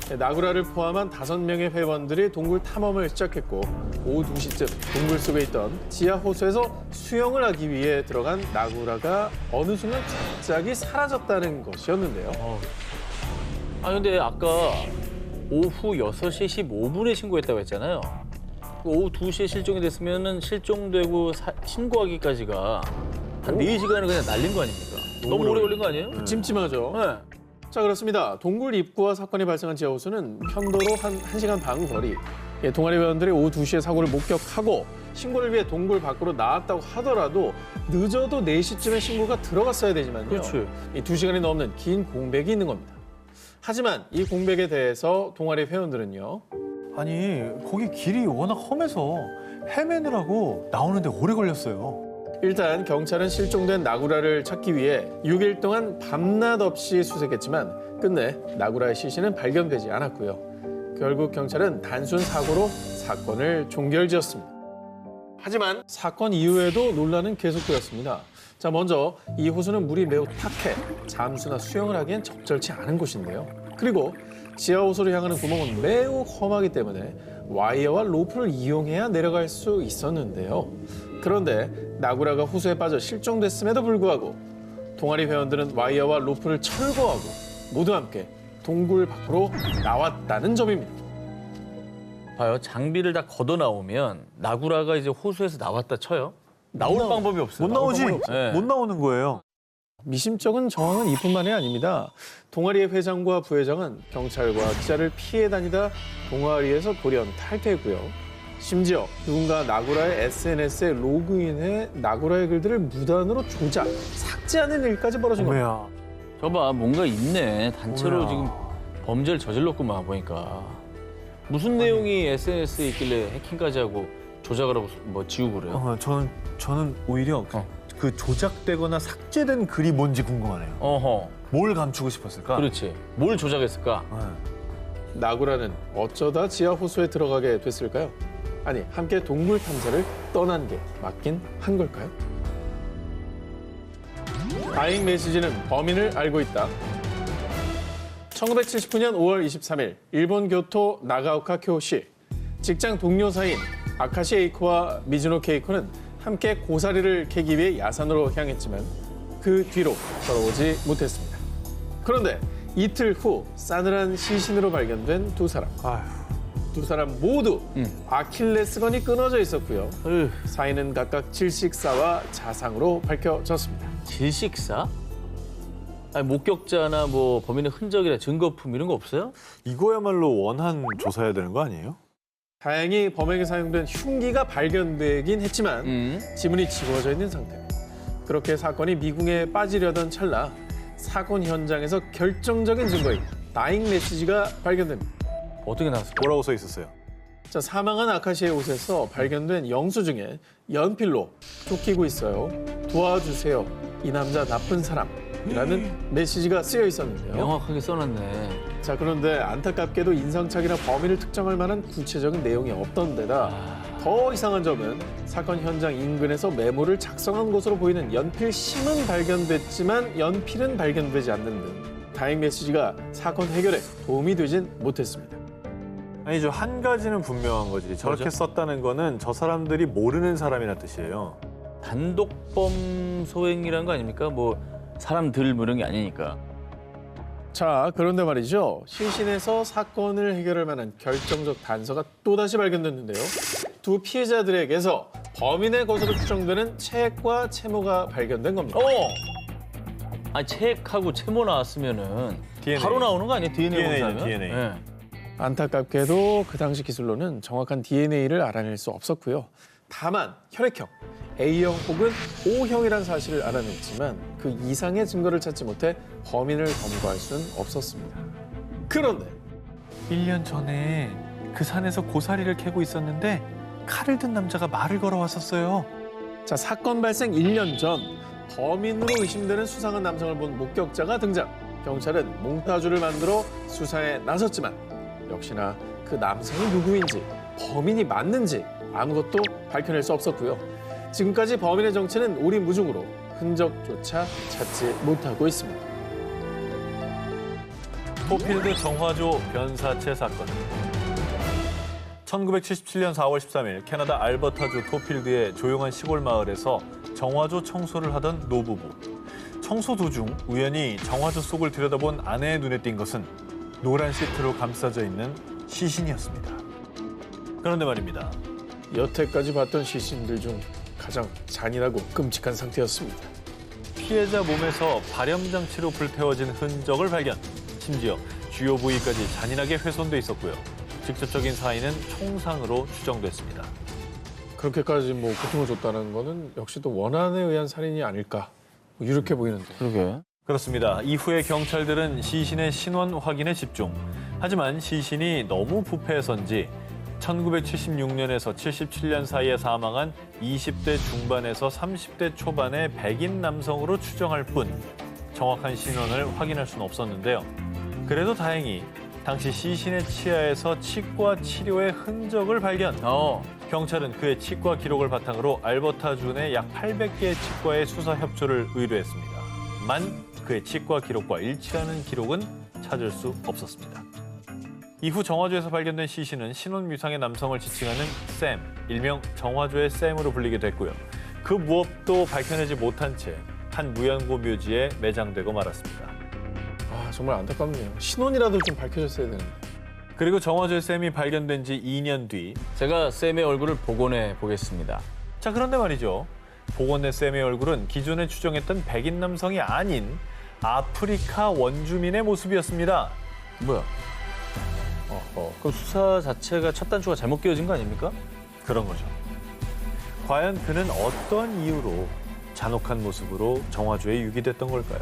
30분 나구라를 포함한 5명의 회원들이 동굴 탐험을 시작했고 오후 2시쯤 동굴 속에 있던 지하 호수에서 수영을 하기 위해 들어간 나구라가 어느 순간 갑자기 사라졌다는 것이었는데요. 아 근데 아까 오후 6시 15분에 신고했다고 했잖아요. 오후 2시에 실종이 됐으면은 실종되고 신고하기까지가 한 4시간을 그냥 날린 거 아닙니까? 너무 오래 걸린 거 아니에요? 찜찜하죠. 네. 자, 그렇습니다. 동굴 입구와 사건이 발생한 지하 호수는 편도로 한 1시간 반 거리. 동아리 회원들이 오후 2시에 사고를 목격하고 신고를 위해 동굴 밖으로 나왔다고 하더라도 늦어도 4시쯤에 신고가 들어갔어야 되지만요. 그렇지. 이 2시간이 넘는 긴 공백이 있는 겁니다. 하지만 이 공백에 대해서 동아리 회원들은요. 아니 거기 길이 워낙 험해서 헤매느라고 나오는데 오래 걸렸어요. 일단 경찰은 실종된 나구라를 찾기 위해 6일 동안 밤낮 없이 수색했지만 끝내 나구라의 시신은 발견되지 않았고요. 결국 경찰은 단순 사고로 사건을 종결지었습니다. 하지만 사건 이후에도 논란은 계속되었습니다. 자, 먼저 이 호수는 물이 매우 탁해 잠수나 수영을 하기엔 적절치 않은 곳인데요. 그리고 지하 호수를 향하는 구멍은 매우 험하기 때문에 와이어와 로프를 이용해야 내려갈 수 있었는데요. 그런데 나구라가 호수에 빠져 실종됐음에도 불구하고 동아리 회원들은 와이어와 로프를 철거하고 모두 함께 동굴 밖으로 나왔다는 점입니다. 봐요. 장비를 다 걷어 나오면 나구라가 이제 호수에서 나왔다 쳐요. 나올 방법이 없어요. 못 나오지. 네. 못 나오는 거예요. 미심쩍은 정황은 이뿐만이 아닙니다. 동아리의 회장과 부회장은 경찰과 기자를 피해 다니다 동아리에서 돌연 탈퇴했고요. 심지어 누군가 나구라의 SNS에 로그인해 나구라의 글들을 무단으로 조작, 삭제하는 일까지 벌어진 겁니다. 어머야. 저봐 뭔가 있네. 단체로 뭐야. 지금 범죄를 저질렀구만 보니까. 무슨 내용이 SNS에 있길래 해킹까지 하고 조작을 하고 뭐 지우고 그래요? 저는 오히려 그 조작되거나 삭제된 글이 뭔지 궁금하네요. 어허. 뭘 감추고 싶었을까? 그렇지. 뭘 조작했을까? 네. 나구라는 어쩌다 지하 호수에 들어가게 됐을까요? 아니, 함께 동굴 탐사를 떠난 게 맞긴 한 걸까요? 다행 메시지는 범인을 알고 있다. 1979년 5월 23일 일본 교토 나가오카 교시 직장 동료 사이인 아카시 에이코와 미즈노 케이코는 함께 고사리를 캐기 위해 야산으로 향했지만 그 뒤로 돌아오지 못했습니다. 그런데 이틀 후 싸늘한 시신으로 발견된 두 사람. 두 사람 모두 아킬레스건이 끊어져 있었고요. 으, 사인은 각각 질식사와 자상으로 밝혀졌습니다. 질식사? 아니, 목격자나 뭐 범인의 흔적이나 증거품 이런 거 없어요? 이거야말로 원한 조사해야 되는 거 아니에요? 다행히 범행에 사용된 흉기가 발견되긴 했지만 지문이 지워져 있는 상태. 그렇게 사건이 미궁에 빠지려던 찰나 사건 현장에서 결정적인 증거인 다잉 메시지가 발견됩니다. 어떻게 나왔을까? 뭐라고 써 있었어요? 자, 사망한 아카시의 옷에서 발견된 영수증에 연필로 쫓기고 있어요. 도와주세요. 이 남자 나쁜 사람이라는 메시지가 쓰여 있었는데요. 명확하게 써놨네. 자, 그런데 안타깝게도 인상착이나 범인을 특정할 만한 구체적인 내용이 없던 데다 더 이상한 점은 사건 현장 인근에서 메모를 작성한 것으로 보이는 연필 심은 발견됐지만 연필은 발견되지 않는 등 다행 메시지가 사건 해결에 도움이 되진 못했습니다. 아니죠. 한 가지는 분명한 거지. 저렇게 뭐죠? 썼다는 거는 저 사람들이 모르는 사람이란 뜻이에요. 단독범 소행이라는 거 아닙니까? 뭐 사람들 무는 게 아니니까. 자, 그런데 말이죠. 시신에서 사건을 해결할 만한 결정적 단서가 또다시 발견됐는데요. 두 피해자들에게서 범인의 것으로 추정되는 책과 채모가 발견된 겁니다. 아니 책하고 채모 나왔으면은 DNA. 바로 나오는 거 아니에요? DNA DNA 죠, 검사하면? DNA. 네. 안타깝게도 그 당시 기술로는 정확한 DNA를 알아낼 수 없었고요. 다만 혈액형 A형 혹은 O형이라는 사실을 알아냈지만 그 이상의 증거를 찾지 못해 범인을 검거할 수는 없었습니다. 그런데 1년 전에 그 산에서 고사리를 캐고 있었는데 칼을 든 남자가 말을 걸어왔었어요. 자, 사건 발생 1년 전 범인으로 의심되는 수상한 남성을 본 목격자가 등장. 경찰은 몽타주를 만들어 수사에 나섰지만 역시나 그 남성이 누구인지 범인이 맞는지 아무것도 밝혀낼 수 없었고요. 지금까지 범인의 정체는 오리무중으로 흔적조차 찾지 못하고 있습니다. 토필드 정화조 변사체 사건. 1977년 4월 13일 캐나다 알버타주 토필드의 조용한 시골 마을에서 정화조 청소를 하던 노부부. 청소 도중 우연히 정화조 속을 들여다본 아내의 눈에 띈 것은 노란 시트로 감싸져 있는 시신이었습니다. 그런데 말입니다. 여태까지 봤던 시신들 중 가장 잔인하고 끔찍한 상태였습니다. 피해자 몸에서 발염장치로 불태워진 흔적을 발견. 심지어 주요 부위까지 잔인하게 훼손돼 있었고요. 직접적인 사인은 총상으로 추정됐습니다. 그렇게까지 뭐 고통을 줬다는 거는 역시 또 원한에 의한 살인이 아닐까 뭐 이렇게 보이는데. 그러게. 그렇습니다. 이후에 경찰들은 시신의 신원 확인에 집중. 하지만 시신이 너무 부패해서인지 1976년에서 77년 사이에 사망한 20대 중반에서 30대 초반의 백인 남성으로 추정할 뿐 정확한 신원을 확인할 수는 없었는데요. 그래도 다행히 당시 시신의 치아에서 치과 치료의 흔적을 발견. 경찰은 그의 치과 기록을 바탕으로 알버타주 내 약 800개의 치과에 수사 협조를 의뢰했습니다. 만 그의 치과 기록과 일치하는 기록은 찾을 수 없었습니다. 이후 정화조에서 발견된 시신은 신원 미상의 남성을 지칭하는 샘, 일명 정화조의 샘으로 불리게 됐고요. 그 무엇도 밝혀내지 못한 채 한 무연고 묘지에 매장되고 말았습니다. 아, 정말 안타깝네요. 신원이라도 좀 밝혀졌어야 되는데. 그리고 정화조의 샘이 발견된 지 2년 뒤. 제가 샘의 얼굴을 복원해 보겠습니다. 자, 그런데 말이죠. 복원된 샘의 얼굴은 기존에 추정했던 백인 남성이 아닌 아프리카 원주민의 모습이었습니다. 뭐야? 그럼 수사 자체가 첫 단추가 잘못 끼워진 거 아닙니까? 그런 거죠. 과연 그는 어떤 이유로 잔혹한 모습으로 정화조에 유기됐던 걸까요?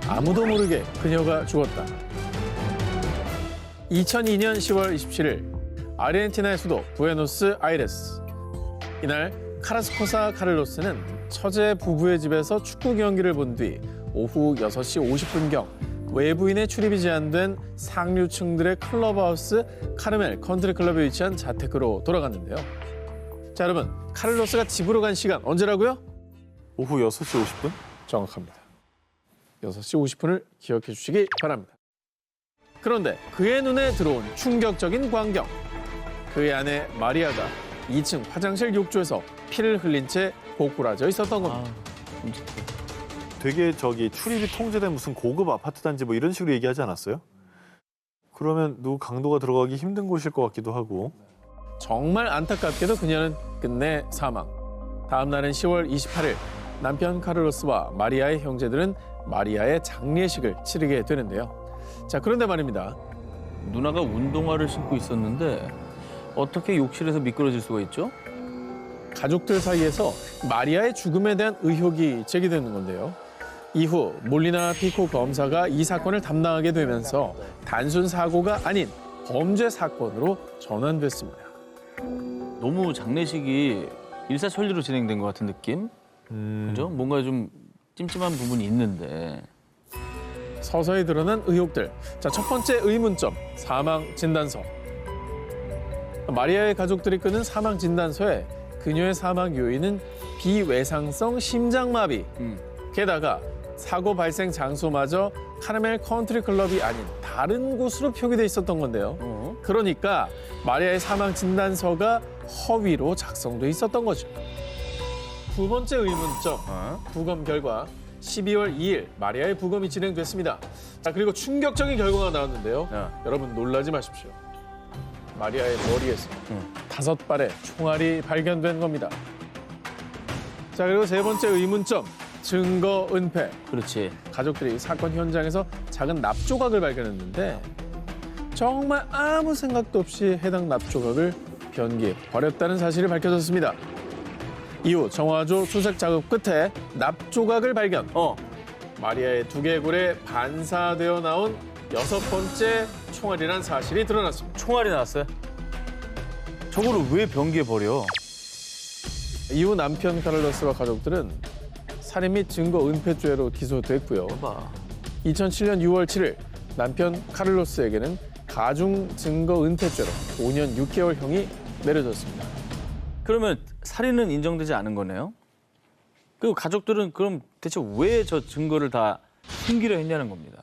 아무도 모르게 그녀가 죽었다. 2002년 10월 27일 아르헨티나의 수도 부에노스아이레스. 이날 카라스코사 카를로스는 처제 부부의 집에서 축구 경기를 본 뒤 오후 6시 50분경 외부인의 출입이 제한된 상류층들의 클럽하우스 카르멜 컨트리 클럽에 위치한 자택으로 돌아갔는데요. 자, 여러분, 카를로스가 집으로 간 시간 언제라고요? 오후 6시 50분? 정확합니다. 6시 50분을 기억해 주시기 바랍니다. 그런데 그의 눈에 들어온 충격적인 광경. 그의 아내 마리아가 2층 화장실 욕조에서 피를 흘린 채 고꾸라져 있었던 겁니다. 되게 출입이 통제된 무슨 고급 아파트 단지 뭐 이런 식으로 얘기하지 않았어요? 그러면 누구 강도가 들어가기 힘든 곳일 것 같기도 하고. 정말 안타깝게도 그녀는 끝내 사망. 다음 날은 10월 28일 남편 카를로스와 마리아의 형제들은 마리아의 장례식을 치르게 되는데요. 자, 그런데 말입니다. 누나가 운동화를 신고 있었는데 어떻게 욕실에서 미끄러질 수가 있죠? 가족들 사이에서 마리아의 죽음에 대한 의혹이 제기되는 건데요. 이후 몰리나 피코 검사가 이 사건을 담당하게 되면서 단순 사고가 아닌 범죄 사건으로 전환됐습니다. 너무 장례식이 일사천리로 진행된 것 같은 느낌? 그죠? 뭔가 좀 찜찜한 부분이 있는데. 서서히 드러난 의혹들. 자, 첫 번째 의문점, 사망 진단서. 마리아의 가족들이 끄는 사망 진단서에 그녀의 사망 요인은 비외상성 심장마비. 게다가 사고 발생 장소마저 카르멜 컨트리 클럽이 아닌 다른 곳으로 표기돼 있었던 건데요. 그러니까 마리아의 사망 진단서가 허위로 작성돼 있었던 거죠. 두 번째 의문점, 부검 결과 12월 2일 마리아의 부검이 진행됐습니다. 자, 그리고 충격적인 결과가 나왔는데요. 여러분 놀라지 마십시오. 마리아의 머리에서 5발의 총알이 발견된 겁니다. 자, 그리고 세 번째 의문점, 증거 은폐. 그렇지. 가족들이 사건 현장에서 작은 납조각을 발견했는데 정말 아무 생각도 없이 해당 납조각을 변기에 버렸다는 사실이 밝혀졌습니다. 이후 정화조 수색 작업 끝에 납조각을 발견. 마리아의 두개골에 반사되어 나온 6번째 총알이란 사실이 드러났습니다. 총알이 나왔어요? 저거를 왜 변기에 버려? 이후 남편 카를로스와 가족들은 살인 및 증거 은폐죄로 기소됐고요. 봐. 2007년 6월 7일 남편 카를로스에게는 가중 증거 은폐죄로 5년 6개월형이 내려졌습니다. 그러면 살인은 인정되지 않은 거네요? 그리고 가족들은 그럼 대체 왜 저 증거를 다 숨기려 했냐는 겁니다.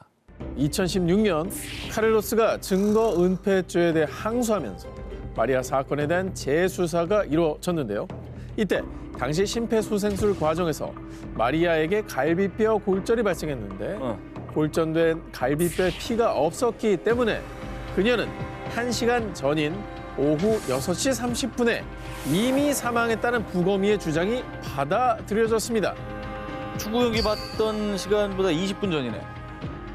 2016년 카를로스가 증거 은폐죄에 대해 항소하면서 마리아 사건에 대한 재수사가 이루어졌는데요. 이때 당시 심폐소생술 과정에서 마리아에게 갈비뼈 골절이 발생했는데 골절된 갈비뼈에 피가 없었기 때문에 그녀는 1시간 전인 오후 6시 30분에 이미 사망했다는 부검의의 주장이 받아들여졌습니다. 축구 경기 봤던 시간보다 20분 전이네.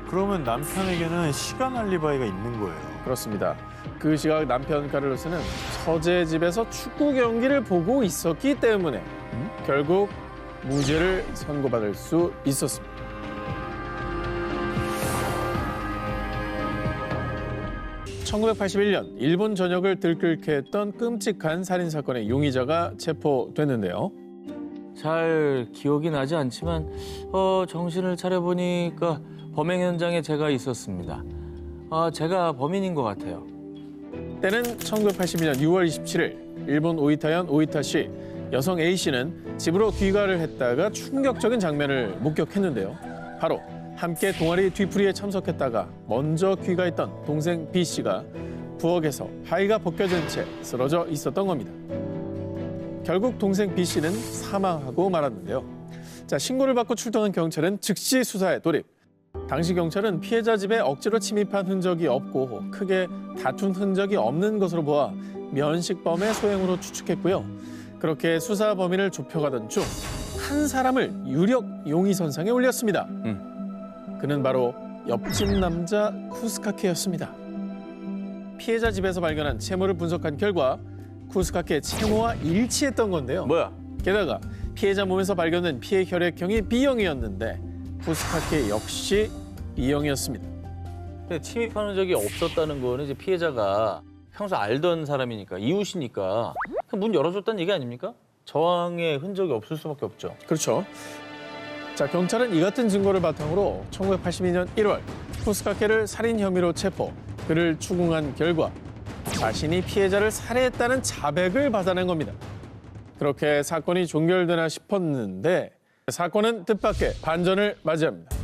그러면 남편에게는 시간 알리바이가 있는 거예요. 그렇습니다. 그 시각 남편 카를로스는 서재 집에서 축구 경기를 보고 있었기 때문에 결국 무죄를 선고받을 수 있었습니다. (1981년) 일본 전역을 들끓게 했던 끔찍한 살인 사건의 용의자가 체포됐는데요. 잘 기억이 나지 않지만 정신을 차려보니까 범행 현장에 제가 있었습니다. 제가 범인인 것 같아요. 때는 1982년 6월 27일 일본 오이타현 오이타시 여성 A씨는 집으로 귀가를 했다가 충격적인 장면을 목격했는데요. 바로 함께 동아리 뒤풀이에 참석했다가 먼저 귀가했던 동생 B씨가 부엌에서 하의가 벗겨진 채 쓰러져 있었던 겁니다. 결국 동생 B씨는 사망하고 말았는데요. 자, 신고를 받고 출동한 경찰은 즉시 수사에 돌입. 당시 경찰은 피해자 집에 억지로 침입한 흔적이 없고 크게 다툰 흔적이 없는 것으로 보아 면식범의 소행으로 추측했고요. 그렇게 수사 범위를 좁혀가던 중 한 사람을 유력 용의선상에 올렸습니다. 그는 바로 옆집 남자 쿠스카케였습니다. 피해자 집에서 발견한 채모를 분석한 결과 쿠스카케 채모와 일치했던 건데요. 뭐야? 게다가 피해자 몸에서 발견된 피해 혈액형이 B형이었는데 쿠스카케 역시 B형이었습니다. 근데 침입하는 적이 없었다는 거는 이제 피해자가 평소 알던 사람이니까 이웃이니까 그냥 문 열어줬다는 얘기 아닙니까? 저항의 흔적이 없을 수밖에 없죠. 그렇죠. 자, 경찰은 이 같은 증거를 바탕으로 1982년 1월 쿠스카케를 살인 혐의로 체포, 그를 추궁한 결과 자신이 피해자를 살해했다는 자백을 받아낸 겁니다. 그렇게 사건이 종결되나 싶었는데 사건은 뜻밖의 반전을 맞이합니다.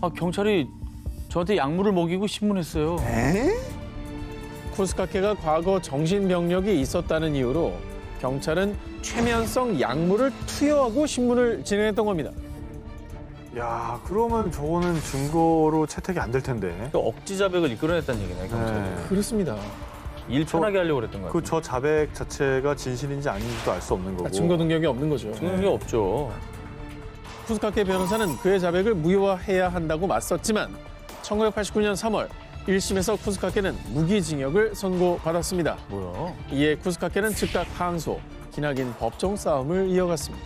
아, 경찰이 저한테 약물을 먹이고 신문했어요. 쿠스카케가 과거 정신병력이 있었다는 이유로 경찰은 최면성 약물을 투여하고 신문을 진행했던 겁니다. 야, 그러면 저거는 증거로 채택이 안 될 텐데. 그 억지 자백을 이끌어냈다는 얘기네, 경찰이. 네. 그렇습니다. 일 편하게 하려고 그랬던 거 같아요. 저 자백 자체가 진실인지 아닌지도 알 수 없는 거고. 증거 능력이 없는 거죠. 증명이 없죠. 쿠스카케 변호사는 그의 자백을 무효화해야 한다고 맞섰지만 1989년 3월 1심에서 쿠스카케는 무기징역을 선고받았습니다. 뭐야? 이에 쿠스카케는 즉각 항소, 기나긴 법정 싸움을 이어갔습니다.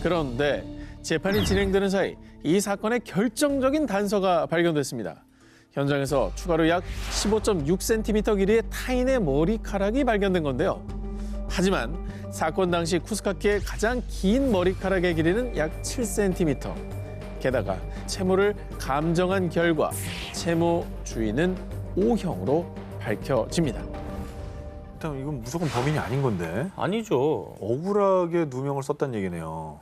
그런데 재판이 진행되는 사이 이 사건의 결정적인 단서가 발견됐습니다. 현장에서 추가로 약 15.6cm 길이의 타인의 머리카락이 발견된 건데요. 하지만 사건 당시 쿠스카케의 가장 긴 머리카락의 길이는 약 7cm. 게다가 채모를 감정한 결과 채모 주인은 O형으로 밝혀집니다. 일단 이건 무조건 범인이 아닌 건데. 아니죠. 억울하게 누명을 썼다는 얘기네요.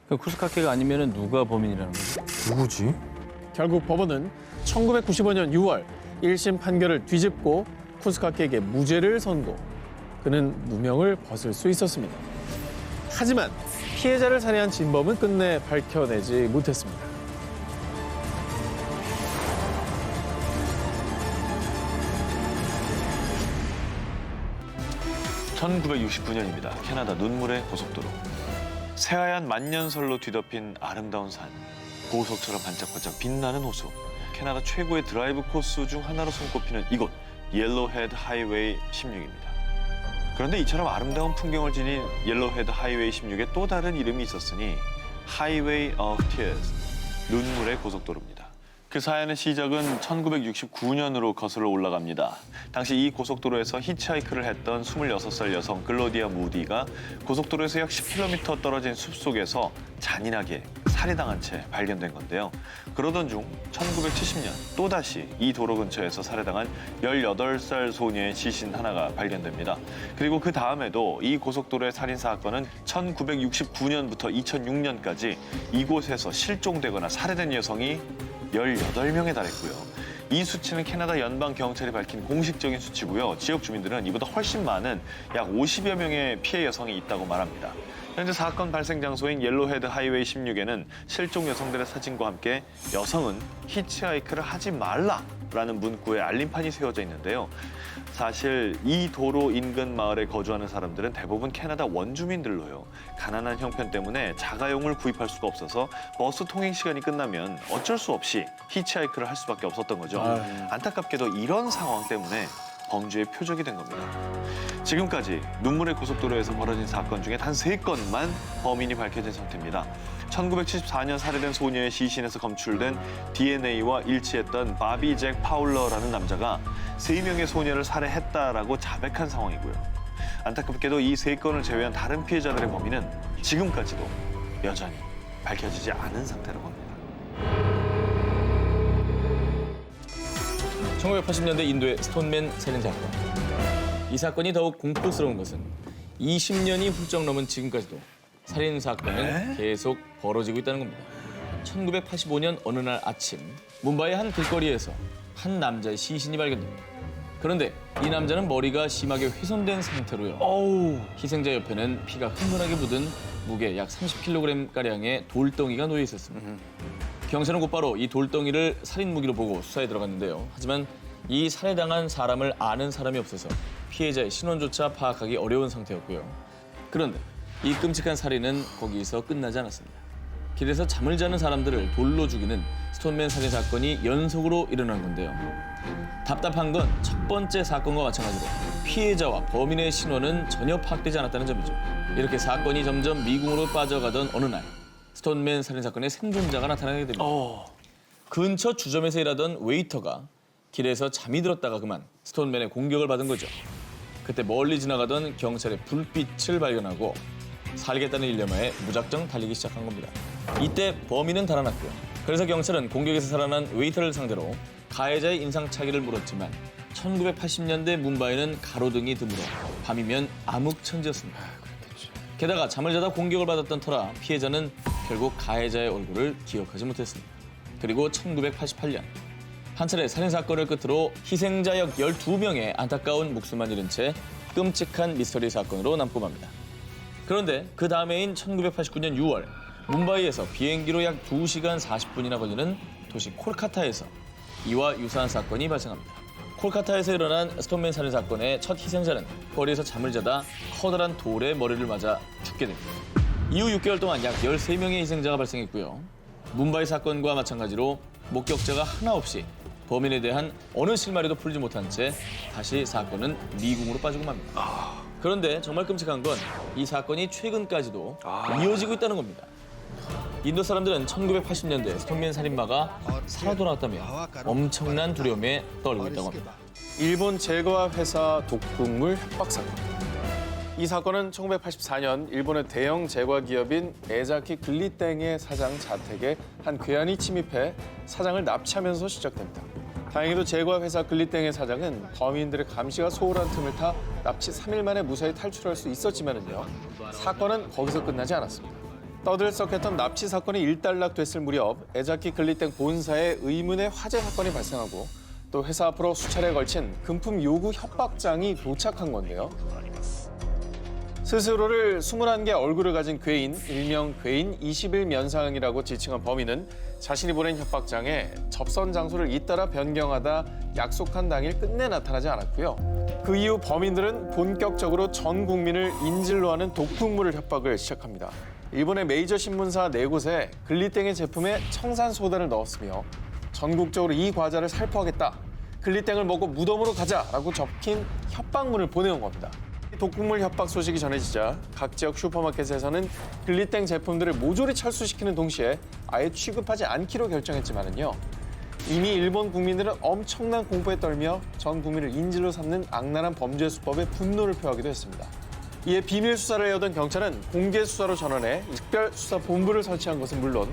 그 쿠스카케가 아니면 누가 범인이라는 거죠? 누구지? 결국 법원은 1995년 6월 1심 판결을 뒤집고 쿠스카케에게 무죄를 선고. 그는 누명을 벗을 수 있었습니다. 하지만 피해자를 살해한 진범은 끝내 밝혀내지 못했습니다. (1969년입니다) 캐나다 눈물의 고속도로. 새하얀 만년설로 뒤덮인 아름다운 산, 보석처럼 반짝반짝 빛나는 호수, 캐나다 최고의 드라이브 코스 중 하나로 손꼽히는 이곳 옐로우헤드 하이웨이 16입니다. 그런데 이처럼 아름다운 풍경을 지닌 옐로우헤드 하이웨이 16에 또 다른 이름이 있었으니 하이웨이 오브 티어스, 눈물의 고속도로입니다. 그 사연의 시작은 1969년으로 거슬러 올라갑니다. 당시 이 고속도로에서 히치하이크를 했던 26살 여성 글로디아 무디가 고속도로에서 약 10km 떨어진 숲속에서 잔인하게 살해당한 채 발견된 건데요. 그러던 중 1970년 또다시 이 도로 근처에서 살해당한 18살 소녀의 시신 하나가 발견됩니다. 그리고 그 다음에도 이 고속도로의 살인 사건은 1969년부터 2006년까지 이곳에서 실종되거나 살해된 여성이 18명에 달했고요. 이 수치는 캐나다 연방경찰이 밝힌 공식적인 수치고요. 지역 주민들은 이보다 훨씬 많은 약 50여 명의 피해 여성이 있다고 말합니다. 현재 사건 발생 장소인 옐로우헤드 하이웨이 16에는 실종 여성들의 사진과 함께 여성은 히치하이크를 하지 말라라는 문구에 알림판이 세워져 있는데요. 사실 이 도로 인근 마을에 거주하는 사람들은 대부분 캐나다 원주민들로요. 가난한 형편 때문에 자가용을 구입할 수가 없어서 버스 통행 시간이 끝나면 어쩔 수 없이 히치하이크를 할 수밖에 없었던 거죠. 안타깝게도 이런 상황 때문에 범죄의 표적이 된 겁니다. 지금까지 눈물의 고속도로에서 벌어진 사건 중에 단 3건만 범인이 밝혀진 상태입니다. 1974년 살해된 소녀의 시신에서 검출된 DNA와 일치했던 바비 잭 파울러라는 남자가 3명의 소녀를 살해했다라고 자백한 상황이고요. 안타깝게도 이 3건을 제외한 다른 피해자들의 범인은 지금까지도 여전히 밝혀지지 않은 상태라고 합니다. 1980년대 인도의 스톤맨 살인 사건. 이 사건이 더욱 공포스러운 것은 20년이 훌쩍 넘은 지금까지도 살인 사건은 계속 벌어지고 있다는 겁니다. 1985년 어느 날 아침 뭄바이의 한 길거리에서 한 남자의 시신이 발견됩니다. 그런데 이 남자는 머리가 심하게 훼손된 상태로요. 희생자 옆에는 피가 흥건하게 묻은 무게 약 30kg가량의 돌덩이가 놓여 있었습니다. 경찰은 곧바로 이 돌덩이를 살인 무기로 보고 수사에 들어갔는데요. 하지만 이 살해당한 사람을 아는 사람이 없어서 피해자의 신원조차 파악하기 어려운 상태였고요. 그런데 이 끔찍한 살인은 거기서 끝나지 않았습니다. 길에서 잠을 자는 사람들을 돌로 죽이는 스톤맨 살인 사건이 연속으로 일어난 건데요. 답답한 건 첫 번째 사건과 마찬가지로 피해자와 범인의 신원은 전혀 파악되지 않았다는 점이죠. 이렇게 사건이 점점 미궁으로 빠져가던 어느 날 스톤맨 살인 사건의 생존자가 나타나게 됩니다. 근처 주점에서 일하던 웨이터가 길에서 잠이 들었다가 그만 스톤맨의 공격을 받은 거죠. 그때 멀리 지나가던 경찰의 불빛을 발견하고 살겠다는 일념하에 무작정 달리기 시작한 겁니다. 이때 범인은 달아났고요. 그래서 경찰은 공격에서 살아난 웨이터를 상대로 가해자의 인상착의를 물었지만 1980년대 뭄바이는 가로등이 드물어 밤이면 암흑천지였습니다. 게다가 잠을 자다 공격을 받았던 터라 피해자는 결국 가해자의 얼굴을 기억하지 못했습니다. 그리고 1988년 한 차례 살인사건을 끝으로 희생자 역 12명의 안타까운 목숨만 잃은 채 끔찍한 미스터리 사건으로 남고 맙니다. 그런데 그 다음해인 1989년 6월 뭄바이에서 비행기로 약 2시간 40분이나 걸리는 도시 콜카타에서 이와 유사한 사건이 발생합니다. 콜카타에서 일어난 스톤맨 살인 사건의 첫 희생자는 거리에서 잠을 자다 커다란 돌에 머리를 맞아 죽게 됩니다. 이후 6개월 동안 약 13명의 희생자가 발생했고요. 뭄바이 사건과 마찬가지로 목격자가 하나 없이 범인에 대한 어느 실마리도 풀지 못한 채 다시 사건은 미궁으로 빠지고 맙니다. 그런데 정말 끔찍한 건 이 사건이 최근까지도 이어지고 있다는 겁니다. 인도 사람들은 1980년대 스톤맨 살인마가 살아 돌아왔다며 엄청난 두려움에 떨고 있다고 합니다. 일본 제과 회사 독극물 협박 사건. 이 사건은 1984년 일본의 대형 제과 기업인 에자키 글리땡의 사장 자택에 한 괴한이 침입해 사장을 납치하면서 시작됩니다. 다행히도 제과 회사 글리땡의 사장은 범인들의 감시가 소홀한 틈을 타 납치 3일 만에 무사히 탈출할 수 있었지만은요. 사건은 거기서 끝나지 않았습니다. 떠들썩했던 납치 사건이 일단락됐을 무렵 에자키 글리땡 본사에 의문의 화재 사건이 발생하고 또 회사 앞으로 수차례 걸친 금품 요구 협박장이 도착한 건데요. 스스로를 21개 얼굴을 가진 괴인, 일명 괴인 21면상이라고 지칭한 범인은 자신이 보낸 협박장에 접선 장소를 잇따라 변경하다 약속한 당일 끝내 나타나지 않았고요. 그 이후 범인들은 본격적으로 전 국민을 인질로 하는 독극물을 협박을 시작합니다. 일본의 메이저 신문사 4곳에 글리땡의 제품에 청산소다를 넣었으며 전국적으로 이 과자를 살포하겠다. 글리땡을 먹고 무덤으로 가자라고 적힌 협박문을 보내온 겁니다. 독극물 협박 소식이 전해지자 각 지역 슈퍼마켓에서는 글리땡 제품들을 모조리 철수시키는 동시에 아예 취급하지 않기로 결정했지만은요. 이미 일본 국민들은 엄청난 공포에 떨며 전 국민을 인질로 삼는 악랄한 범죄 수법에 분노를 표하기도 했습니다. 이에 비밀 수사를 해오던 경찰은 공개 수사로 전환해 특별수사본부를 설치한 것은 물론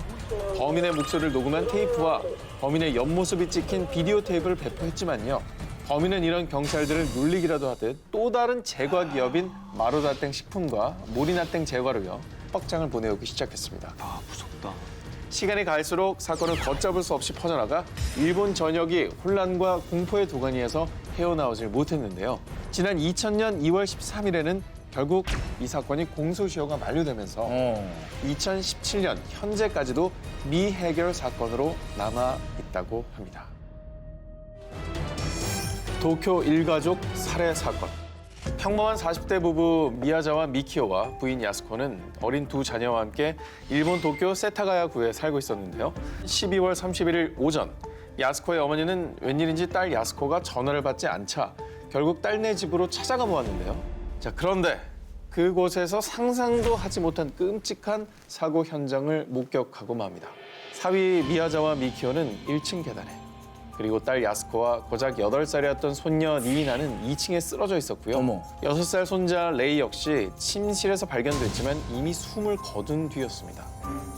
범인의 목소리를 녹음한 테이프와 범인의 옆모습이 찍힌 비디오 테이프를 배포했지만요. 범인은 이런 경찰들을 놀리기라도 하듯 또 다른 제과 기업인 마루다땡 식품과 모리나땡 제과로요. 협박장을 보내오기 시작했습니다. 무섭다. 시간이 갈수록 사건은 걷잡을 수 없이 퍼져나가 일본 전역이 혼란과 공포의 도가니에서 헤어나오질 못했는데요. 지난 2000년 2월 13일에는 결국 이 사건이 공소시효가 만료되면서 2017년 현재까지도 미해결 사건으로 남아있다고 합니다. 도쿄 일가족 살해 사건. 평범한 40대 부부 미야자와 미키오와 부인 야스코는 어린 두 자녀와 함께 일본 도쿄 세타가야구에 살고 있었는데요. 12월 31일 오전 야스코의 어머니는 웬일인지 딸 야스코가 전화를 받지 않자 결국 딸네 집으로 찾아가 보았는데요. 자, 그런데 그곳에서 상상도 하지 못한 끔찍한 사고 현장을 목격하고 맙니다. 사위 미야자와 미키오는 1층 계단에 그리고 딸 야스코와 고작 8살이었던 손녀 니이나는 2층에 쓰러져 있었고요. 어머. 6살 손자 레이 역시 침실에서 발견됐지만 이미 숨을 거둔 뒤였습니다.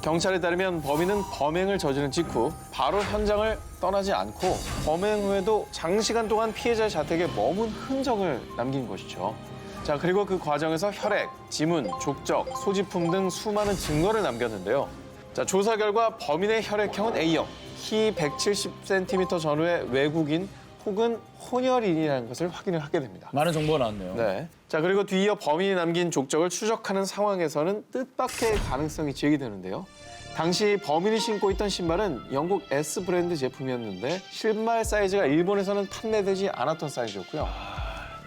경찰에 따르면 범인은 범행을 저지른 직후 바로 현장을 떠나지 않고 범행 후에도 장시간 동안 피해자의 자택에 머문 흔적을 남긴 것이죠. 자, 그리고 그 과정에서 혈액, 지문, 족적, 소지품 등 수많은 증거를 남겼는데요. 자, 조사 결과 범인의 혈액형은 A형, 키 170cm 전후의 외국인 혹은 혼혈인이라는 것을 확인을 하게 됩니다. 많은 정보가 나왔네요. 네. 자, 그리고 뒤이어 범인이 남긴 족적을 추적하는 상황에서는 뜻밖의 가능성이 제기되는데요. 당시 범인이 신고 있던 신발은 영국 S 브랜드 제품이었는데 신발 사이즈가 일본에서는 판매되지 않았던 사이즈였고요.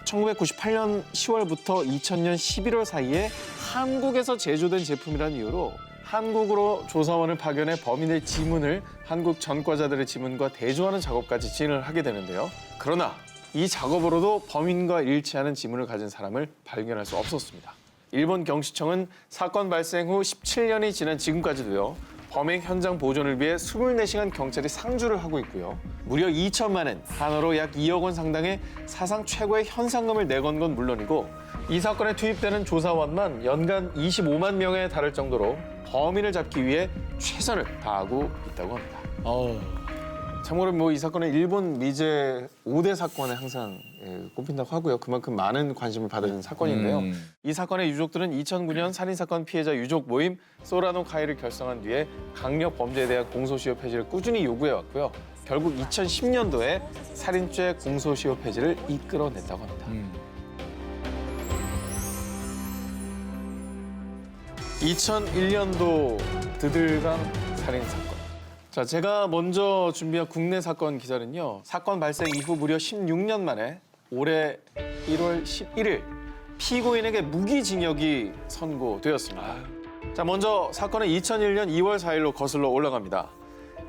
1998년 10월부터 2000년 11월 사이에 한국에서 제조된 제품이라는 이유로 한국으로 조사원을 파견해 범인의 지문을 한국 전과자들의 지문과 대조하는 작업까지 진행을 하게 되는데요. 그러나 이 작업으로도 범인과 일치하는 지문을 가진 사람을 발견할 수 없었습니다. 일본 경시청은 사건 발생 후 17년이 지난 지금까지도요. 범행 현장 보존을 위해 24시간 경찰이 상주를 하고 있고요. 무려 2천만 엔, 한화로 약 2억 원 상당의 사상 최고의 현상금을 내건 건 물론이고 이 사건에 투입되는 조사원만 연간 25만 명에 달할 정도로 범인을 잡기 위해 최선을 다하고 있다고 합니다. 참고로 뭐 이 사건은 일본 미제 5대 사건에 항상 꼽힌다고 하고요. 그만큼 많은 관심을 받은 사건인데요. 이 사건의 유족들은 2009년 살인사건 피해자 유족 모임 소라노 카이를 결성한 뒤에 강력 범죄에 대한 공소시효 폐지를 꾸준히 요구해왔고요. 결국 2010년도에 살인죄 공소시효 폐지를 이끌어냈다고 합니다. 2001년도 드들강 살인사건. 자, 제가 먼저 준비한 국내 사건 기사는요. 사건 발생 이후 무려 16년 만에 올해 1월 11일 피고인에게 무기징역이 선고되었습니다. 자, 먼저 사건은 2001년 2월 4일로 거슬러 올라갑니다.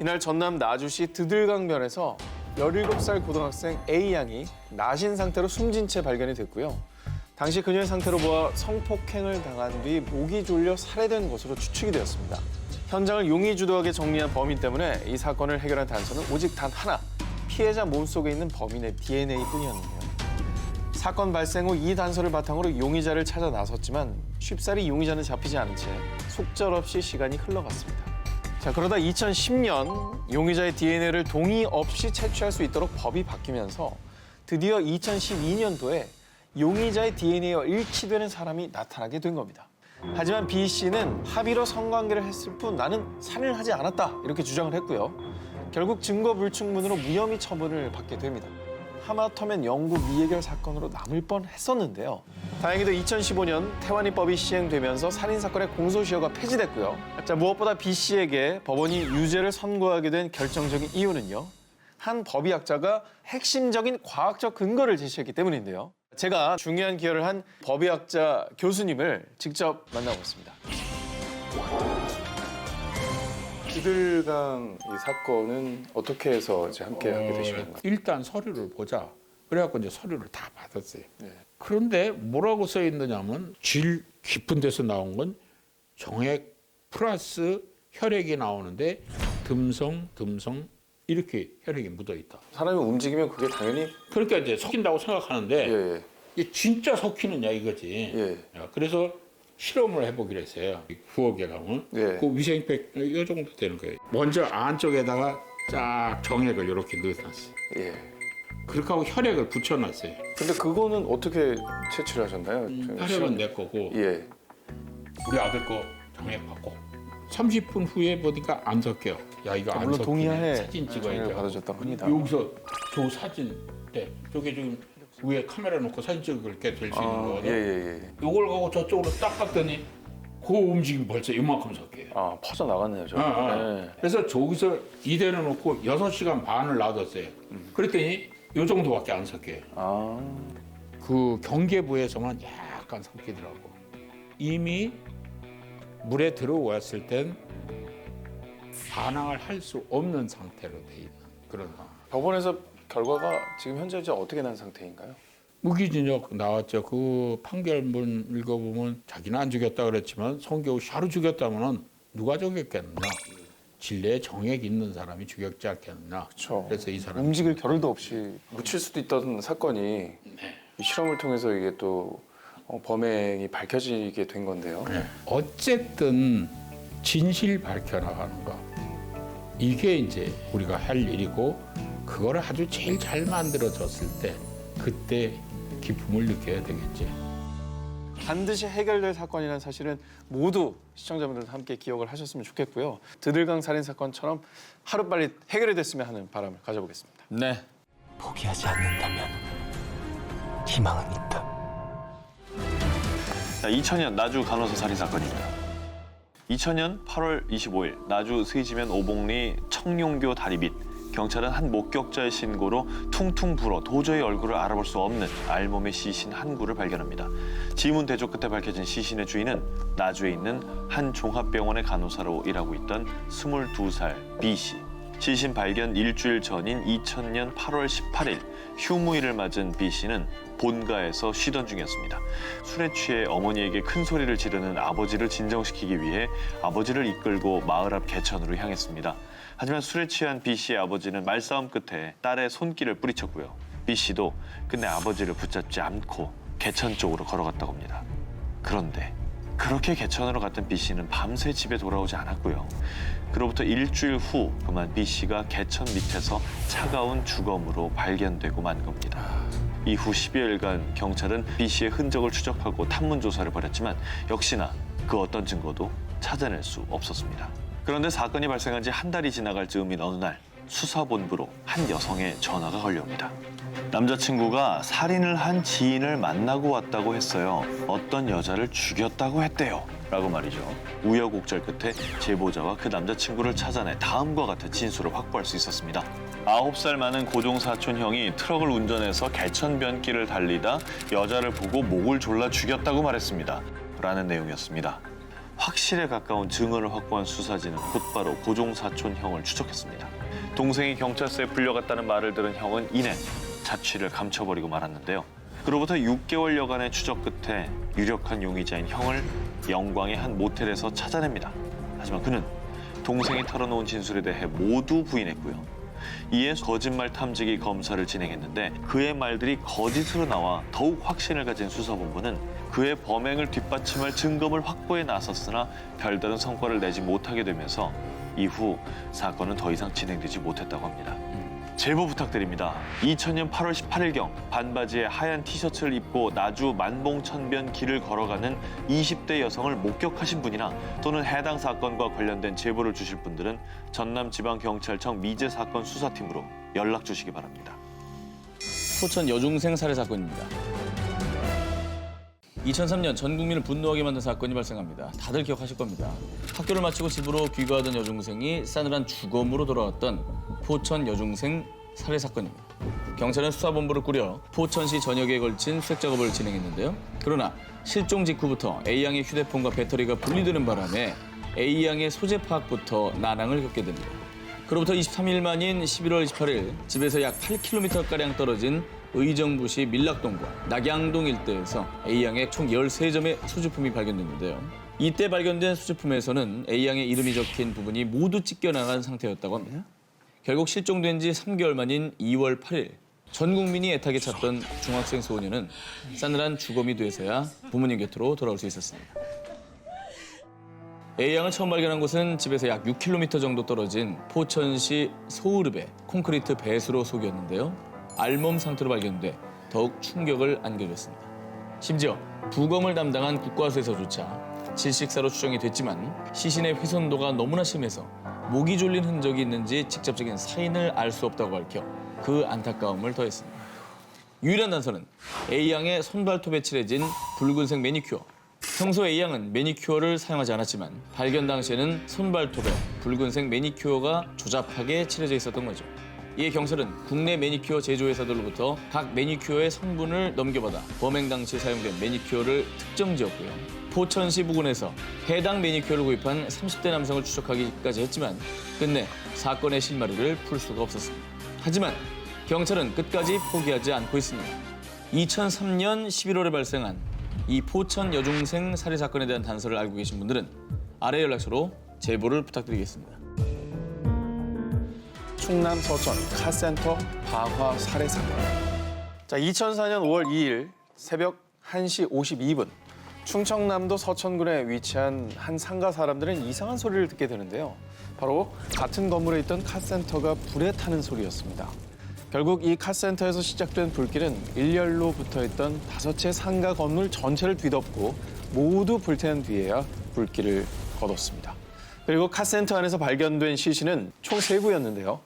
이날 전남 나주시 드들강변에서 17살 고등학생 A양이 나신 상태로 숨진 채 발견이 됐고요. 당시 그녀의 상태로 보아 성폭행을 당한 뒤 목이 졸려 살해된 것으로 추측이 되었습니다. 현장을 용의주도하게 정리한 범인 때문에 이 사건을 해결한 단서는 오직 단 하나, 피해자 몸속에 있는 범인의 DNA뿐이었는데요. 사건 발생 후 이 단서를 바탕으로 용의자를 찾아 나섰지만 쉽사리 용의자는 잡히지 않은 채 속절없이 시간이 흘러갔습니다. 자, 그러다 2010년 용의자의 DNA를 동의 없이 채취할 수 있도록 법이 바뀌면서 드디어 2012년도에 용의자의 DNA와 일치되는 사람이 나타나게 된 겁니다. 하지만 B 씨는 합의로 성관계를 했을 뿐 나는 살인을 하지 않았다 이렇게 주장을 했고요. 결국 증거 불충분으로 무혐의 처분을 받게 됩니다. 하마터면 영구 미해결 사건으로 남을 뻔했었는데요. 다행히도 2015년 태완이법이 시행되면서 살인사건의 공소시효가 폐지됐고요. 자, 무엇보다 B 씨에게 법원이 유죄를 선고하게 된 결정적인 이유는요. 한 법의학자가 핵심적인 과학적 근거를 제시했기 때문인데요. 제가 중요한 기여를 한 법의학자 교수님을 직접 만나보겠습니다. 드들강 이 사건은 어떻게 해서 이제 함께 하게 되신 건가요? 일단 서류를 보자. 그래갖고 이제 서류를 다 받았어요. 네. 그런데 뭐라고 써 있느냐면 질 깊은 데서 나온 건 정액 플러스 혈액이 나오는데 듬성 이렇게 혈액이 묻어 있다. 사람이 움직이면 그게 당연히 그러니까 이제 섞인다고 생각하는데 예. 이게 진짜 섞이느냐 이거지. 예. 야, 그래서 실험을 해보기로 했어요. 부엌에 가면 예. 그 위생팩 이 정도 되는 거예요. 먼저 안쪽에다가 쫙 정액을 이렇게 넣어놨어요. 예. 그렇게 하고 혈액을 붙여놨어요. 근데 그거는 어떻게 채취를 하셨나요? 혈액은 내 거고 예. 우리 아들 거 정액 받고 30분 후에 보니까 안 섞여. 야 이거 안 물론 섞이네. 동의하에 사진 찍어야 정액을 돼. 받으셨다고 합니다. 여기서 저 사진 때 저게 지금 위에 카메라 놓고 사진 찍을 게 될 수 있는 거거든. 예. 이걸 갖고 저쪽으로 딱 봤더니 그 움직임 벌써 이만큼 섞여요. 아, 퍼져 나갔네요, 저. 예. 그래서 저기서 이대로 놓고 6시간 반을 놔뒀어요. 그랬더니 이 정도밖에 안 섞여요. 아. 그 경계부에서만 약간 섞이더라고. 이미 물에 들어왔을 땐 반항을 할 수 없는 상태로 돼 있는 그런 상황. 법원에서 결과가 지금 현재 이제 어떻게 난 상태인가요? 무기징역 나왔죠. 그 판결문 읽어보면 자기는 안 죽였다 그랬지만 성겨우 샤로 죽였다면은 누가 죽였겠나? 진례에 정액 있는 사람이 죽였지 않겠나? 그렇죠. 그래서 이 사람 움직일 겨를도 없이 묻힐 수도 있던 사건이 이 실험을 통해서 이게 또 범행이 밝혀지게 된 건데요. 어쨌든 진실 밝혀나가는 거 이게 이제 우리가 할 일이고 그거를 아주 제일 잘 만들어졌을 때 그때 기쁨을 느껴야 되겠지. 반드시 해결될 사건이라는 사실은 모두 시청자분들도 함께 기억을 하셨으면 좋겠고요. 드들강 살인 사건처럼 하루빨리 해결이 됐으면 하는 바람을 가져보겠습니다. 네. 포기하지 않는다면 희망은 있다. 자, 2000년 나주 간호사 살인 사건입니다. 2000년 8월 25일 나주 스이지면 오봉리 청룡교 다리 밑 경찰은 한 목격자의 신고로 퉁퉁 불어 도저히 얼굴을 알아볼 수 없는 알몸의 시신 한 구를 발견합니다. 지문 대조 끝에 밝혀진 시신의 주인은 나주에 있는 한 종합병원의 간호사로 일하고 있던 22살 B 씨. 시신 발견 일주일 전인 2000년 8월 18일 휴무일을 맞은 B 씨는 본가에서 쉬던 중이었습니다. 술에 취해 어머니에게 큰 소리를 지르는 아버지를 진정시키기 위해 아버지를 이끌고 마을 앞 개천으로 향했습니다. 하지만 술에 취한 B 씨의 아버지는 말싸움 끝에 딸의 손길을 뿌리쳤고요. B 씨도 끝내 아버지를 붙잡지 않고 개천 쪽으로 걸어갔다고 합니다. 그런데 그렇게 개천으로 갔던 B 씨는 밤새 집에 돌아오지 않았고요. 그로부터 일주일 후 그만 B 씨가 개천 밑에서 차가운 주검으로 발견되고 만 겁니다. 이후 10여일간 경찰은 B 씨의 흔적을 추적하고 탐문 조사를 벌였지만 역시나 그 어떤 증거도 찾아낼 수 없었습니다. 그런데 사건이 발생한 지 한 달이 지나갈 즈음인 어느 날 수사본부로 한 여성의 전화가 걸려옵니다. 남자친구가 살인을 한 지인을 만나고 왔다고 했어요. 어떤 여자를 죽였다고 했대요. 라고 말이죠. 우여곡절 끝에 제보자와 그 남자친구를 찾아내 다음과 같은 진술을 확보할 수 있었습니다. 9살 많은 고종사촌 형이 트럭을 운전해서 개천변길을 달리다 여자를 보고 목을 졸라 죽였다고 말했습니다. 라는 내용이었습니다. 확실에 가까운 증언을 확보한 수사진은 곧바로 고종사촌 형을 추적했습니다. 동생이 경찰서에 불려갔다는 말을 들은 형은 이내 자취를 감춰버리고 말았는데요. 그로부터 6개월여간의 추적 끝에 유력한 용의자인 형을 영광의 한 모텔에서 찾아냅니다. 하지만 그는 동생이 털어놓은 진술에 대해 모두 부인했고요. 이에 거짓말 탐지기 검사를 진행했는데 그의 말들이 거짓으로 나와 더욱 확신을 가진 수사본부는 그의 범행을 뒷받침할 증거물 확보에 나섰으나 별다른 성과를 내지 못하게 되면서 이후 사건은 더 이상 진행되지 못했다고 합니다. 제보 부탁드립니다. 2000년 8월 18일경 반바지에 하얀 티셔츠를 입고 나주 만봉천변 길을 걸어가는 20대 여성을 목격하신 분이나 또는 해당 사건과 관련된 제보를 주실 분들은 전남지방경찰청 미제사건 수사팀으로 연락 주시기 바랍니다. 포천 여중생 살해 사건입니다. 2003년 전 국민을 분노하게 만든 사건이 발생합니다. 다들 기억하실 겁니다. 학교를 마치고 집으로 귀가하던 여중생이 싸늘한 주검으로 돌아왔던 포천 여중생 살해 사건입니다. 경찰은 수사본부를 꾸려 포천시 전역에 걸친 수색 작업을 진행했는데요. 그러나 실종 직후부터 A양의 휴대폰과 배터리가 분리되는 바람에 A양의 소재 파악부터 난항을 겪게 됩니다. 그로부터 23일 만인 11월 28일 집에서 약 8km가량 떨어진 의정부시 밀락동과 낙양동 일대에서 A양의 총 13점의 수주품이 발견됐는데요. 이때 발견된 수주품에서는 A양의 이름이 적힌 부분이 모두 찢겨나간 상태였다고 합니다. 결국 실종된 지 3개월 만인 2월 8일 전 국민이 애타게 찾던 중학생 소녀는 싸늘한 주검이 돼서야 부모님 곁으로 돌아올 수 있었습니다. A양을 처음 발견한 곳은 집에서 약 6km 정도 떨어진 포천시 소으릅의 콘크리트 배수로 속이었는데요. 알몸 상태로 발견돼 더욱 충격을 안겨줬습니다. 심지어 부검을 담당한 국과수에서조차 질식사로 추정이 됐지만 시신의 훼손도가 너무나 심해서 목이 졸린 흔적이 있는지 직접적인 사인을 알 수 없다고 밝혀 그 안타까움을 더했습니다. 유일한 단서는 A양의 손발톱에 칠해진 붉은색 매니큐어. 평소 A양은 매니큐어를 사용하지 않았지만 발견 당시에는 손발톱에 붉은색 매니큐어가 조잡하게 칠해져 있었던 거죠. 이에 경찰은 국내 매니큐어 제조회사들로부터 각 매니큐어의 성분을 넘겨받아 범행 당시 사용된 매니큐어를 특정지었고요. 포천시 부근에서 해당 매니큐어를 구입한 30대 남성을 추적하기까지 했지만 끝내 사건의 실마리를 풀 수가 없었습니다. 하지만 경찰은 끝까지 포기하지 않고 있습니다. 2003년 11월에 발생한 이 포천 여중생 살해 사건에 대한 단서를 알고 계신 분들은 아래 연락처로 제보를 부탁드리겠습니다. 충남 서천 카센터 방화 살해 사건. 자, 2004년 5월 2일 새벽 1시 52분 충청남도 서천군에 위치한 한 상가 사람들은 이상한 소리를 듣게 되는데요. 바로 같은 건물에 있던 카센터가 불에 타는 소리였습니다. 결국 이 카센터에서 시작된 불길은 일렬로 붙어있던 5채 상가 건물 전체를 뒤덮고 모두 불태운 뒤에야 불길을 거뒀습니다. 그리고 카센터 안에서 발견된 시신은 총 3구였는데요.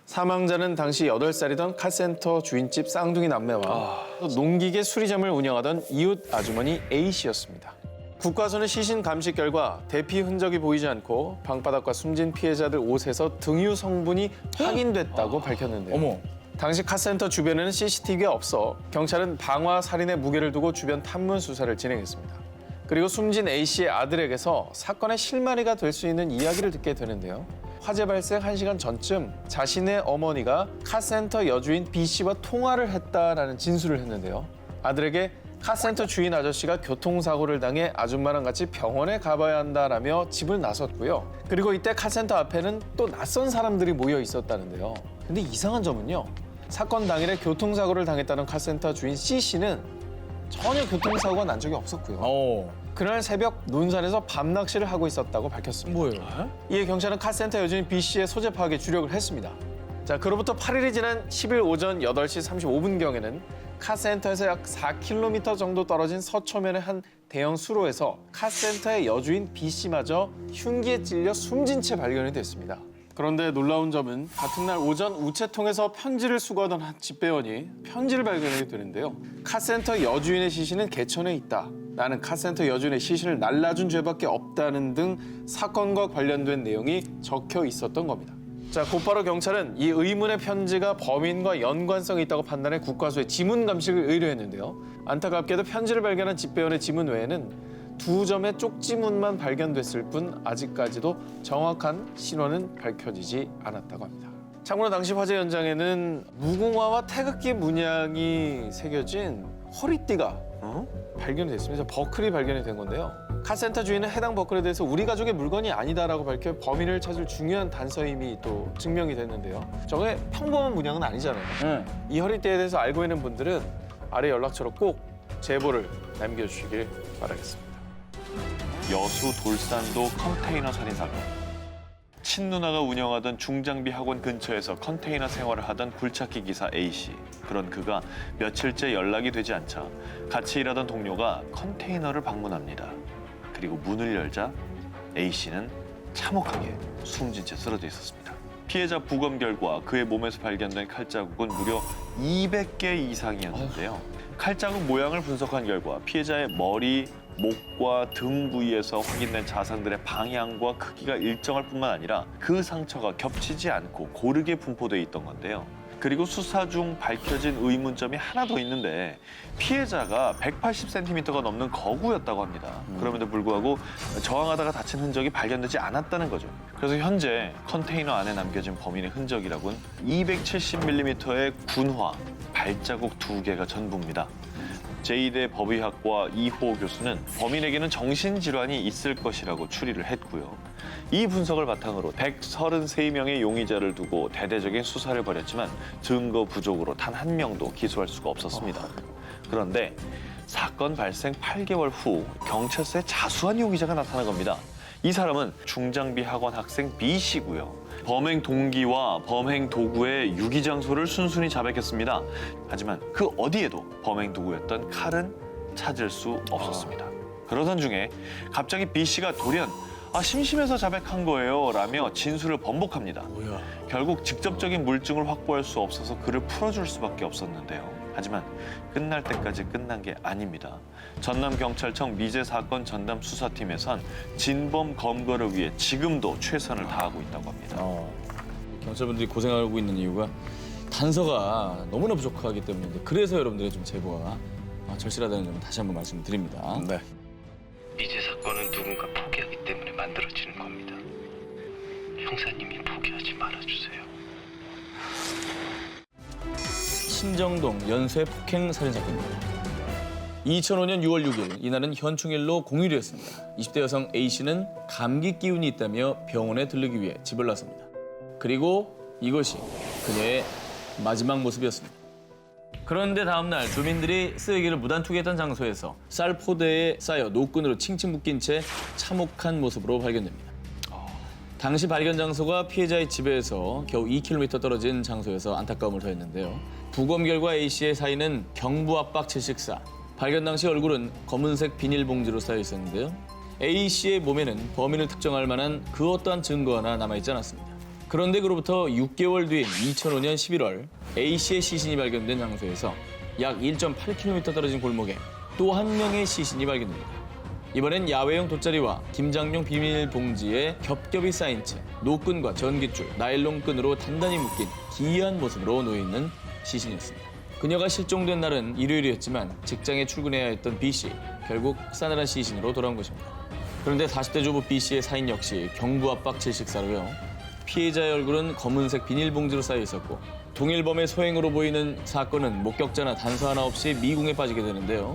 사망자는 당시 8살이던 카센터 주인집 쌍둥이 남매와 농기계 수리점을 운영하던 이웃 아주머니 A씨였습니다. 국과수는 시신 감식 결과 대피 흔적이 보이지 않고 방바닥과 숨진 피해자들 옷에서 등유 성분이 확인됐다고 밝혔는데요. 어머. 당시 카센터 주변에는 CCTV가 없어 경찰은 방화 살인의 무게를 두고 주변 탐문 수사를 진행했습니다. 그리고 숨진 A씨의 아들에게서 사건의 실마리가 될 수 있는 이야기를 듣게 되는데요. 화재 발생 1시간 전쯤 자신의 어머니가 카센터 여주인 B씨와 통화를 했다라는 진술을 했는데요. 아들에게 카센터 주인 아저씨가 교통사고를 당해 아줌마랑 같이 병원에 가봐야 한다라며 집을 나섰고요. 그리고 이때 카센터 앞에는 또 낯선 사람들이 모여 있었다는데요. 근데 이상한 점은요. 사건 당일에 교통사고를 당했다는 카센터 주인 C씨는 전혀 교통사고가 난 적이 없었고요. 어. 그날 새벽 논산에서 밤 낚시를 하고 있었다고 밝혔습니다. 뭐예요? 이에 경찰은 카센터 여주인 B 씨의 소재 파악에 주력을 했습니다. 자, 그로부터 8일이 지난 10일 오전 8시 35분경에는 카센터에서 약 4km 정도 떨어진 서초면의 한 대형 수로에서 카센터의 여주인 B 씨마저 흉기에 찔려 숨진 채 발견이 됐습니다. 그런데 놀라운 점은 같은 날 오전 우체통에서 편지를 수거하던 한 집배원이 편지를 발견하게 되는데요. 카센터 여주인의 시신은 개천에 있다. 나는 카센터 여주인의 시신을 날라준 죄밖에 없다는 등 사건과 관련된 내용이 적혀 있었던 겁니다. 자, 곧바로 경찰은 이 의문의 편지가 범인과 연관성이 있다고 판단해 국과수에 지문 감식을 의뢰했는데요. 안타깝게도 편지를 발견한 집배원의 지문 외에는 2점의 쪽지문만 발견됐을 뿐 아직까지도 정확한 신원은 밝혀지지 않았다고 합니다. 참고로 당시 화재 현장에는 무궁화와 태극기 문양이 새겨진 허리띠가 발견이 됐습니다. 버클이 발견이 된 건데요. 카센터 주인은 해당 버클에 대해서 우리 가족의 물건이 아니다라고 밝혀 범인을 찾을 중요한 단서임이 또 증명이 됐는데요. 저게 평범한 문양은 아니잖아요. 네. 이 허리띠에 대해서 알고 있는 분들은 아래 연락처로 꼭 제보를 남겨주시길 바라겠습니다. 여수 돌산도 컨테이너 살인 사건. 친누나가 운영하던 중장비 학원 근처에서 컨테이너 생활을 하던 굴착기 기사 A씨. 그런 그가 며칠째 연락이 되지 않자 같이 일하던 동료가 컨테이너를 방문합니다. 그리고 문을 열자 A씨는 참혹하게 숨진 채 쓰러져 있었습니다. 피해자 부검 결과 그의 몸에서 발견된 칼자국은 무려 200개 이상이었는데요. 칼자국 모양을 분석한 결과 피해자의 머리, 목과 등 부위에서 확인된 자상들의 방향과 크기가 일정할 뿐만 아니라 그 상처가 겹치지 않고 고르게 분포돼 있던 건데요. 그리고 수사 중 밝혀진 의문점이 하나 더 있는데 피해자가 180cm가 넘는 거구였다고 합니다. 그럼에도 불구하고 저항하다가 다친 흔적이 발견되지 않았다는 거죠. 그래서 현재 컨테이너 안에 남겨진 범인의 흔적이라곤 270mm의 군화, 발자국 2개가 전부입니다. 제2대 법의학과 이호 교수는 범인에게는 정신질환이 있을 것이라고 추리를 했고요. 이 분석을 바탕으로 133명의 용의자를 두고 대대적인 수사를 벌였지만 증거 부족으로 단 한 명도 기소할 수가 없었습니다. 그런데 사건 발생 8개월 후 경찰서에 자수한 용의자가 나타난 겁니다. 이 사람은 중장비 학원 학생 B 씨고요. 범행 동기와 범행 도구의 유기 장소를 순순히 자백했습니다. 하지만 그 어디에도 범행 도구였던 칼은 찾을 수 없었습니다. 그러던 중에 갑자기 B 씨가 돌연 심심해서 자백한 거예요 라며 진술을 번복합니다. 결국 직접적인 물증을 확보할 수 없어서 그를 풀어줄 수밖에 없었는데요. 하지만 끝날 때까지 끝난 게 아닙니다. 전남경찰청 미제 사건 전담 수사팀에선 진범 검거를 위해 지금도 최선을 다하고 있다고 합니다. 경찰분들이 고생하고 있는 이유가 단서가 너무나 부족하기 때문인데 그래서 여러분들의 좀 제보가 절실하다는 점을 다시 한번 말씀드립니다. 네. 미제 사건은 누군가 포기하기 때문에 만들어지는 겁니다. 형사님이 포기하지 말아주세요. 신정동 연쇄 폭행 살인 사건입니다. 2005년 6월 6일 이날은 현충일로 공휴일이었습니다. 20대 여성 A 씨는 감기 기운이 있다며 병원에 들르기 위해 집을 나섭니다. 그리고 이것이 그녀의 마지막 모습이었습니다. 그런데 다음 날 주민들이 쓰레기를 무단 투기했던 장소에서 쌀 포대에 쌓여 노끈으로 칭칭 묶인 채 참혹한 모습으로 발견됩니다. 당시 발견 장소가 피해자의 집에서 겨우 2km 떨어진 장소여서 안타까움을 더했는데요. 부검 결과 A 씨의 사인은 경부 압박 질식사. 발견 당시 얼굴은 검은색 비닐봉지로 쌓여 있었는데요. A 씨의 몸에는 범인을 특정할 만한 그 어떠한 증거 하나 남아있지 않았습니다. 그런데 그로부터 6개월 뒤인 2005년 11월 A 씨의 시신이 발견된 장소에서 약 1.8km 떨어진 골목에 또 한 명의 시신이 발견됩니다. 이번엔 야외용 돗자리와 김장용 비닐봉지에 겹겹이 쌓인 채 노끈과 전깃줄, 나일론끈으로 단단히 묶인 기이한 모습으로 놓여있는 시신이었습니다. 그녀가 실종된 날은 일요일이었지만 직장에 출근해야 했던 B 씨, 결국 싸늘한 시신으로 돌아온 것입니다. 그런데 40대 주부 B 씨의 사인 역시 경부 압박 질식사로요. 피해자의 얼굴은 검은색 비닐봉지로 쌓여 있었고 동일범의 소행으로 보이는 사건은 목격자나 단서 하나 없이 미궁에 빠지게 되는데요.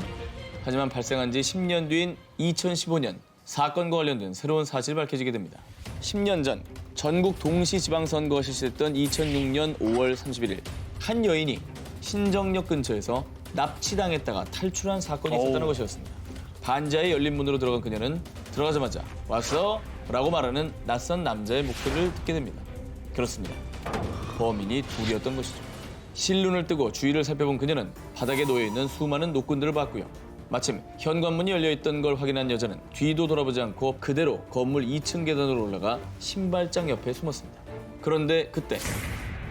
하지만 발생한 지 10년 뒤인 2015년 사건과 관련된 새로운 사실이 밝혀지게 됩니다. 10년 전 전국 동시지방선거가 실시됐던 2006년 5월 31일 한 여인이 신정역 근처에서 납치당했다가 탈출한 사건이 있었다는 것이었습니다. 반지하에 열린 문으로 들어간 그녀는 들어가자마자 왔어? 라고 말하는 낯선 남자의 목소리를 듣게 됩니다. 그렇습니다. 범인이 둘이었던 것이죠. 실눈을 뜨고 주위를 살펴본 그녀는 바닥에 놓여있는 수많은 노끈들을 봤고요. 마침 현관문이 열려있던 걸 확인한 여자는 뒤도 돌아보지 않고 그대로 건물 2층 계단으로 올라가 신발장 옆에 숨었습니다. 그런데 그때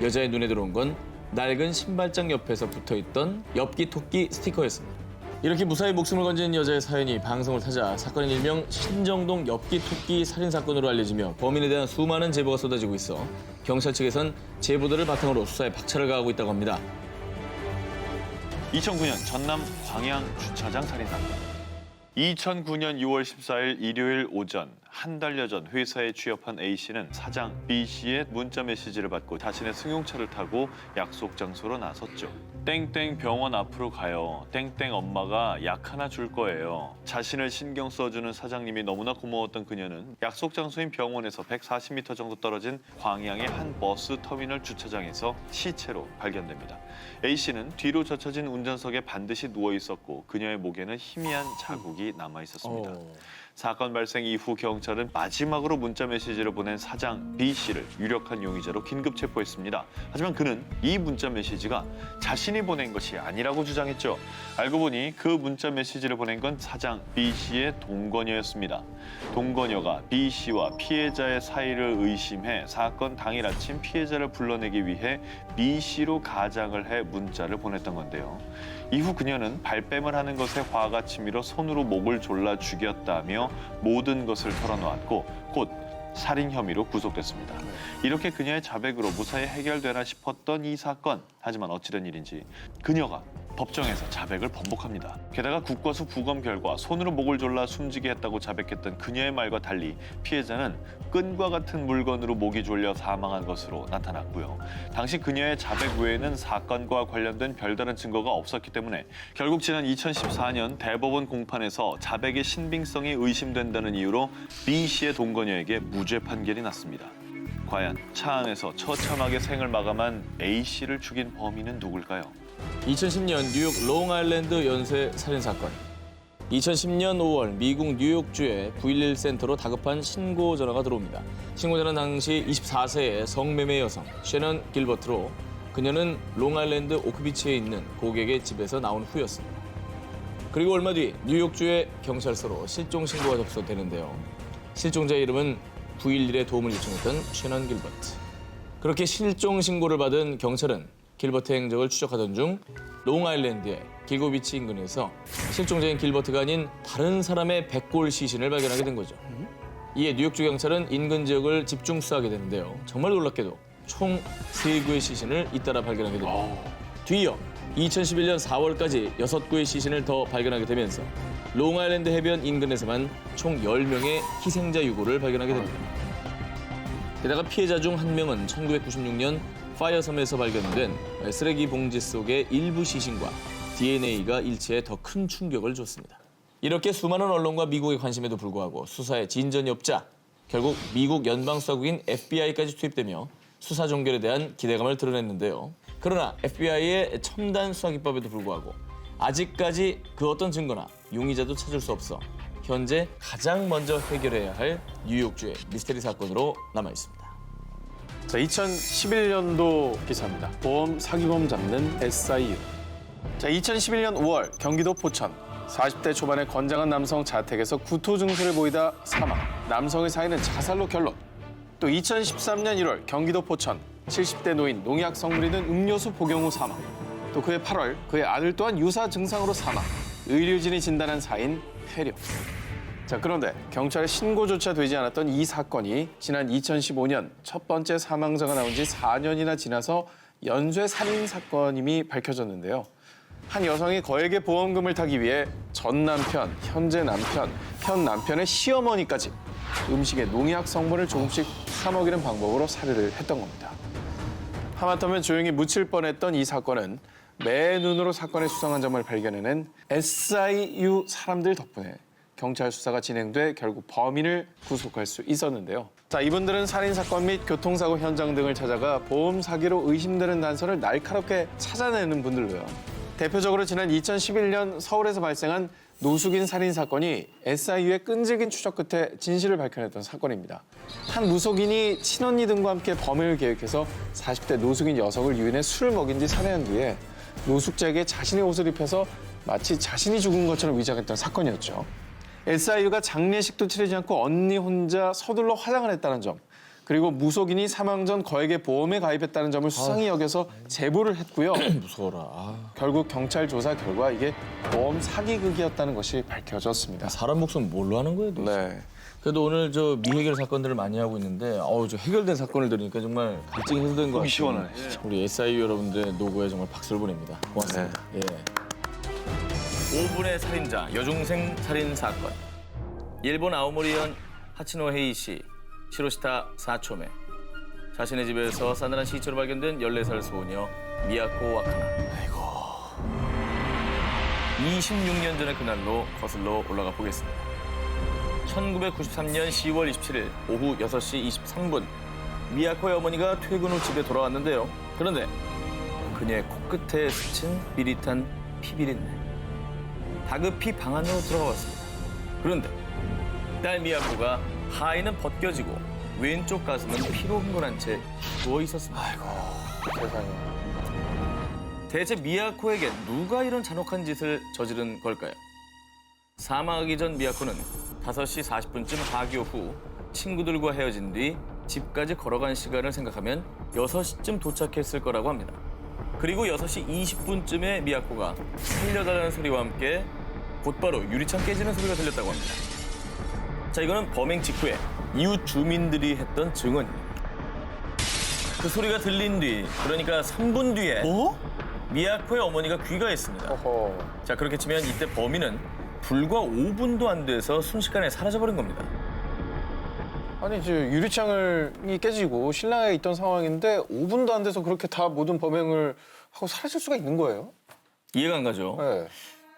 여자의 눈에 들어온 건 낡은 신발장 옆에서 붙어있던 엽기 토끼 스티커였습니다. 이렇게 무사히 목숨을 건진 여자의 사연이 방송을 타자 사건은 일명 신정동 엽기 토끼 살인 사건으로 알려지며 범인에 대한 수많은 제보가 쏟아지고 있어 경찰 측에선 제보들을 바탕으로 수사에 박차를 가하고 있다고 합니다. 2009년 전남 광양 주차장 살인 사건. 2009년 6월 14일 일요일 오전 한 달여 전 회사에 취업한 A씨는 사장 B씨의 문자 메시지를 받고 자신의 승용차를 타고 약속 장소로 나섰죠. 땡땡 병원 앞으로 가요. 땡땡 엄마가 약 하나 줄 거예요. 자신을 신경 써주는 사장님이 너무나 고마웠던 그녀는 약속 장소인 병원에서 140m 정도 떨어진 광양의 한 버스 터미널 주차장에서 시체로 발견됩니다. A씨는 뒤로 젖혀진 운전석에 반드시 누워 있었고 그녀의 목에는 희미한 자국이 남아 있었습니다. 사건 발생 이후 경찰은 마지막으로 문자 메시지를 보낸 사장 B씨를 유력한 용의자로 긴급 체포했습니다. 하지만 그는 이 문자 메시지가 자신이 보낸 것이 아니라고 주장했죠. 알고 보니 그 문자 메시지를 보낸 건 사장 B씨의 동거녀였습니다. 동거녀가 B씨와 피해자의 사이를 의심해 사건 당일 아침 피해자를 불러내기 위해 B씨로 가장을 해 문자를 보냈던 건데요. 이후 그녀는 발뺌을 하는 것에 화가 치밀어 손으로 목을 졸라 죽였다며 모든 것을 털어놓았고 곧 살인 혐의로 구속됐습니다. 이렇게 그녀의 자백으로 무사히 해결되나 싶었던 이 사건. 하지만 어찌된 일인지 그녀가 법정에서 자백을 번복합니다. 게다가 국과수 부검 결과 손으로 목을 졸라 숨지게 했다고 자백했던 그녀의 말과 달리 피해자는 끈과 같은 물건으로 목이 졸려 사망한 것으로 나타났고요. 당시 그녀의 자백 외에는 사건과 관련된 별다른 증거가 없었기 때문에 결국 지난 2014년 대법원 공판에서 자백의 신빙성이 의심된다는 이유로 B씨의 동거녀에게 무죄 판결이 났습니다. 과연 차 안에서 처참하게 생을 마감한 A씨를 죽인 범인은 누굴까요? 2010년 뉴욕 롱아일랜드 연쇄 살인 사건. 2010년 5월 미국 뉴욕주의 911 센터로 다급한 신고 전화가 들어옵니다. 신고자는 당시 24세의 성매매 여성 셰넌 길버트로 그녀는 롱아일랜드 오크비치에 있는 고객의 집에서 나온 후였습니다. 그리고 얼마 뒤 뉴욕주의 경찰서로 실종 신고가 접수되는데요. 실종자의 이름은 911에 도움을 요청했던 셰넌 길버트. 그렇게 실종 신고를 받은 경찰은 길버트의 행적을 추적하던 중 롱아일랜드의 길고비치 인근에서 실종자인 길버트가 아닌 다른 사람의 백골 시신을 발견하게 된 거죠. 이에 뉴욕주 경찰은 인근 지역을 집중 수사하게 되는데요. 정말 놀랍게도 총 3구의 시신을 잇따라 발견하게 됩니다. 뒤이어 2011년 4월까지 6구의 시신을 더 발견하게 되면서 롱아일랜드 해변 인근에서만 총 10명의 희생자 유골을 발견하게 됩니다. 게다가 피해자 중 한 명은 1996년 파이어섬에서 발견된 쓰레기 봉지 속의 일부 시신과 DNA가 일치해 더 큰 충격을 줬습니다. 이렇게 수많은 언론과 미국의 관심에도 불구하고 수사에 진전이 없자 결국 미국 연방수사국인 FBI까지 투입되며 수사 종결에 대한 기대감을 드러냈는데요. 그러나 FBI의 첨단 수사 기법에도 불구하고 아직까지 그 어떤 증거나 용의자도 찾을 수 없어 현재 가장 먼저 해결해야 할 뉴욕주의 미스테리 사건으로 남아 있습니다. 자, 2011년도 기사입니다. 보험 사기범 잡는 SIU. 자, 2011년 5월 경기도 포천 40대 초반의 건장한 남성 자택에서 구토 증세를 보이다 사망. 남성의 사인은 자살로 결론. 또 2013년 1월 경기도 포천 70대 노인 농약 성분 있는 음료수 복용 후 사망. 또 그해 8월 그의 아들 또한 유사 증상으로 사망. 의료진이 진단한 사인 폐렴. 자, 그런데 경찰의 신고조차 되지 않았던 이 사건이 지난 2015년 첫 번째 사망자가 나온 지 4년이나 지나서 연쇄 살인 사건임이 밝혀졌는데요. 한 여성이 거액의 보험금을 타기 위해 전 남편, 현재 남편, 현 남편의 시어머니까지 음식에 농약 성분을 조금씩 사먹이는 방법으로 살해를 했던 겁니다. 하마터면 조용히 묻힐 뻔했던 이 사건은 맨눈으로 사건의 수상한 점을 발견해낸 SIU 사람들 덕분에 경찰 수사가 진행돼 결국 범인을 구속할 수 있었는데요. 자, 이분들은 살인사건 및 교통사고 현장 등을 찾아가 보험 사기로 의심되는 단서를 날카롭게 찾아내는 분들로요. 대표적으로 지난 2011년 서울에서 발생한 노숙인 살인 사건이 SIU의 끈질긴 추적 끝에 진실을 밝혀냈던 사건입니다. 한 무속인이 친언니 등과 함께 범행을 계획해서 40대 노숙인 여성을 유인해 술을 먹인 뒤 살해한 뒤에 노숙자에게 자신의 옷을 입혀서 마치 자신이 죽은 것처럼 위장했던 사건이었죠. SIU가 장례식도 치르지 않고 언니 혼자 서둘러 화장을 했다는 점, 그리고 무속인이 사망 전 거액의 보험에 가입했다는 점을 수상히 여겨서 제보를 했고요. 무서워라. 결국 경찰 조사 결과 이게 보험 사기극이었다는 것이 밝혀졌습니다. 사람 목숨 뭘로 하는 거예요? 도대체? 네. 그래도 오늘 저 미해결 사건들을 많이 하고 있는데 저 해결된 사건을 들으니까 정말 갈증이 해소된 것 같아요. 시원하네. 우리 SIU 여러분들의 노고에 정말 박수를 보냅니다. 고맙습니다. 예. 5분의 살인자 여중생 살인 사건. 일본 아오모리현 하치노 헤이시 시로시타 사초메. 자신의 집에서 싸늘한 시체로 발견된 14살 소녀 미야코 와카나. 26년 전의 그날로 거슬러 올라가 보겠습니다. 1993년 10월 27일 오후 6시 23분 미야코의 어머니가 퇴근 후 집에 돌아왔는데요. 그런데 그녀의 코끝에 스친 비릿한 피비린내. 다급히 방 안으로 들어갔습니다. 그런데 딸 미야코가 하의는 벗겨지고 왼쪽 가슴은 피로 흥건한 채 누워 있었습니다. 세상에. 대체 미야코에게 누가 이런 잔혹한 짓을 저지른 걸까요? 사망하기 전 미야코는 5시 40분쯤 하교 후 친구들과 헤어진 뒤 집까지 걸어간 시간을 생각하면 6시쯤 도착했을 거라고 합니다. 그리고 6시 20분쯤에 미야코가 살려달라는 소리와 함께 곧바로 유리창 깨지는 소리가 들렸다고 합니다. 자, 이거는 범행 직후에 이웃 주민들이 했던 증언입니다. 그 소리가 들린 뒤, 그러니까 3분 뒤에 미야코의 어머니가 귀가했습니다. 어허. 자, 그렇게 치면 이때 범인은 불과 5분도 안 돼서 순식간에 사라져버린 겁니다. 아니 이제 유리창이 깨지고 신랑에 있던 상황인데 5분도 안 돼서 그렇게 다 모든 범행을 하고 사라질 수가 있는 거예요? 이해가 안 가죠? 네.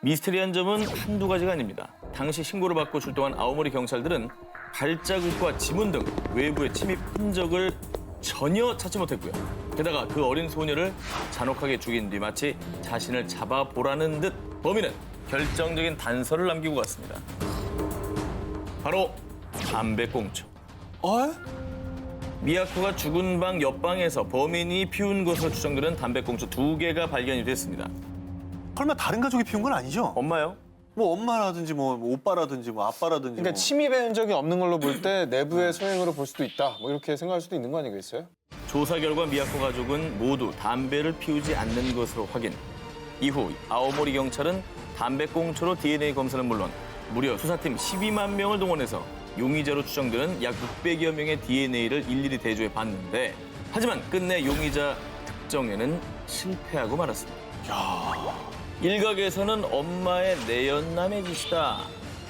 미스테리한 점은 한두 가지가 아닙니다. 당시 신고를 받고 출동한 아오모리 경찰들은 발자국과 지문 등 외부의 침입 흔적을 전혀 찾지 못했고요. 게다가 그 어린 소녀를 잔혹하게 죽인 뒤 마치 자신을 잡아보라는 듯 범인은 결정적인 단서를 남기고 갔습니다. 바로 담배꽁초. 미야코가 죽은 방 옆방에서 범인이 피운 것으로 추정되는 담배꽁초 2개가 발견이 됐습니다. 설마 다른 가족이 피운 건 아니죠? 엄마요? 뭐 엄마라든지 뭐 오빠라든지 뭐 아빠라든지. 그러니까 침입의 흔적이 없는 걸로 볼 때 내부의 소행으로 볼 수도 있다. 뭐 이렇게 생각할 수도 있는 거 아니겠어요? 조사 결과 미야코 가족은 모두 담배를 피우지 않는 것으로 확인. 이후 아오모리 경찰은 담배꽁초로 DNA 검사는 물론 무려 수사팀 12만 명을 동원해서 용의자로 추정되는 약 600여 명의 DNA를 일일이 대조해 봤는데 하지만 끝내 용의자 특정에는 실패하고 말았습니다. 일각에서는 엄마의 내연남의 짓이다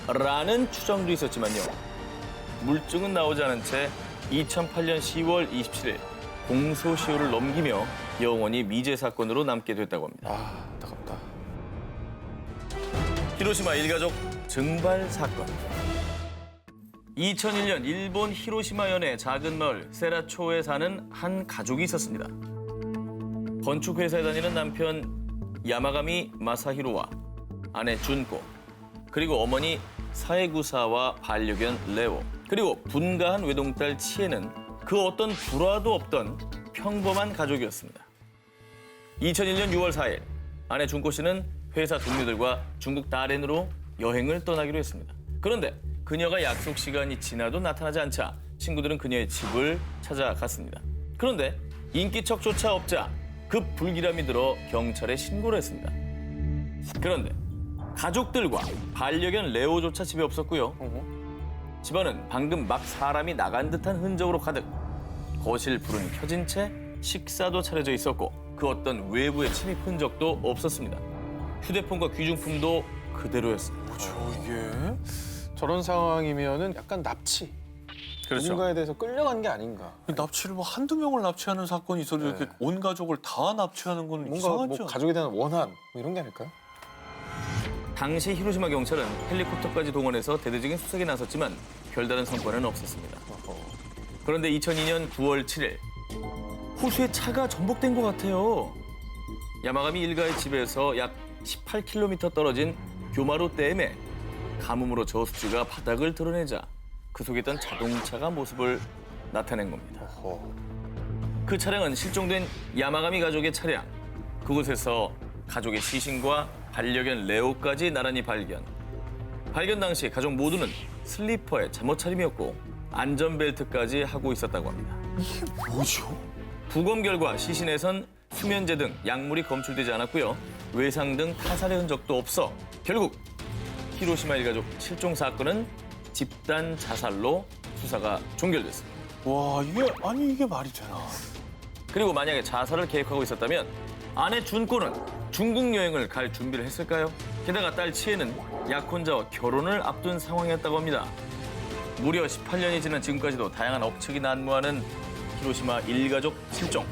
라는 추정도 있었지만요. 물증은 나오지 않은 채 2008년 10월 27일 공소시효를 넘기며 영원히 미제 사건으로 남게 됐다고 합니다. 아, 안타깝다. 히로시마 일가족 증발 사건. 2001년 일본 히로시마현의 작은 마을 세라초에 사는 한 가족이 있었습니다. 건축회사에 다니는 남편 야마가미 마사히로와 아내 준코, 그리고 어머니 사에구사와 반려견 레오, 그리고 분가한 외동딸 치에는 그 어떤 불화도 없던 평범한 가족이었습니다. 2001년 6월 4일 아내 준코 씨는 회사 동료들과 중국 다롄으로 여행을 떠나기로 했습니다. 그런데 그녀가 약속 시간이 지나도 나타나지 않자 친구들은 그녀의 집을 찾아갔습니다. 그런데 인기척조차 없자 급 불길함이 들어 경찰에 신고를 했습니다. 그런데 가족들과 반려견 레오조차 집에 없었고요. 집안은 방금 막 사람이 나간 듯한 흔적으로 가득. 거실 불은 켜진 채 식사도 차려져 있었고 그 어떤 외부의 침입 흔적도 없었습니다. 휴대폰과 귀중품도 그대로였습니다. 뭐죠 이게? 저런 상황이면은 약간 납치. 그렇죠. 누군가에 대해서 끌려간 게 아닌가. 납치를 뭐 한두 명을 납치하는 사건이 있어도 네. 이렇게 온 가족을 다 납치하는 건 뭔가 이상하죠. 뭐 가족에 대한 원한 뭐 이런 게 아닐까요? 당시 히로시마 경찰은 헬리콥터까지 동원해서 대대적인 수색에 나섰지만 별다른 성과는 없었습니다. 그런데 2002년 9월 7일 호수에 차가 전복된 것 같아요. 야마가미 일가의 집에서 약 18km 떨어진 교마루 댐에 가뭄으로 저수지가 바닥을 드러내자 그 속에 있던 자동차가 모습을 나타낸 겁니다. 그 차량은 실종된 야마가미 가족의 차량. 그곳에서 가족의 시신과 반려견 레오까지 나란히 발견. 발견 당시 가족 모두는 슬리퍼에 잠옷 차림이었고 안전벨트까지 하고 있었다고 합니다. 이게 뭐죠? 부검 결과 시신에선 수면제 등 약물이 검출되지 않았고요. 외상 등 타살의 흔적도 없어 결국 히로시마 일가족 실종 사건은 집단 자살로 수사가 종결됐습니다. 와, 이게 말이 되나? 그리고 만약에 자살을 계획하고 있었다면 아내 준코는 중국 여행을 갈 준비를 했을까요? 게다가 딸 치에는 약혼자와 결혼을 앞둔 상황이었다고 합니다. 무려 18년이 지난 지금까지도 다양한 억측이 난무하는 히로시마 일가족 실종.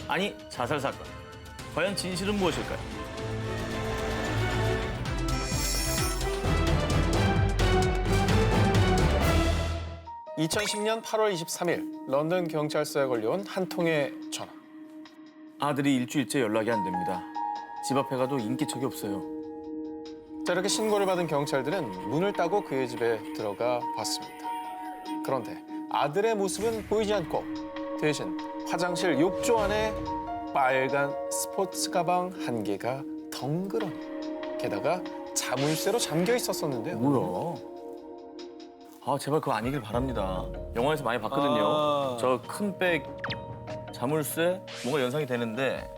아니, 자살 사건. 과연 진실은 무엇일까요? (2010년 8월 23일) 런던 경찰서에 걸려온 한 통의 전화. 아들이 일주일째 연락이 안 됩니다. 집 앞에 가도 인기척이 없어요. 자, 이렇게 신고를 받은 경찰들은 문을 따고 그의 집에 들어가 봤습니다. 그런데 아들의 모습은 보이지 않고 대신 화장실 욕조 안에 빨간 스포츠 가방 한 개가 덩그러니, 게다가 자물쇠로 잠겨 있었었는데요. 뭐야? 아, 제발 그거 아니길 바랍니다. 영화에서 많이 봤거든요. 저 큰 백, 자물쇠, 뭔가 연상이 되는데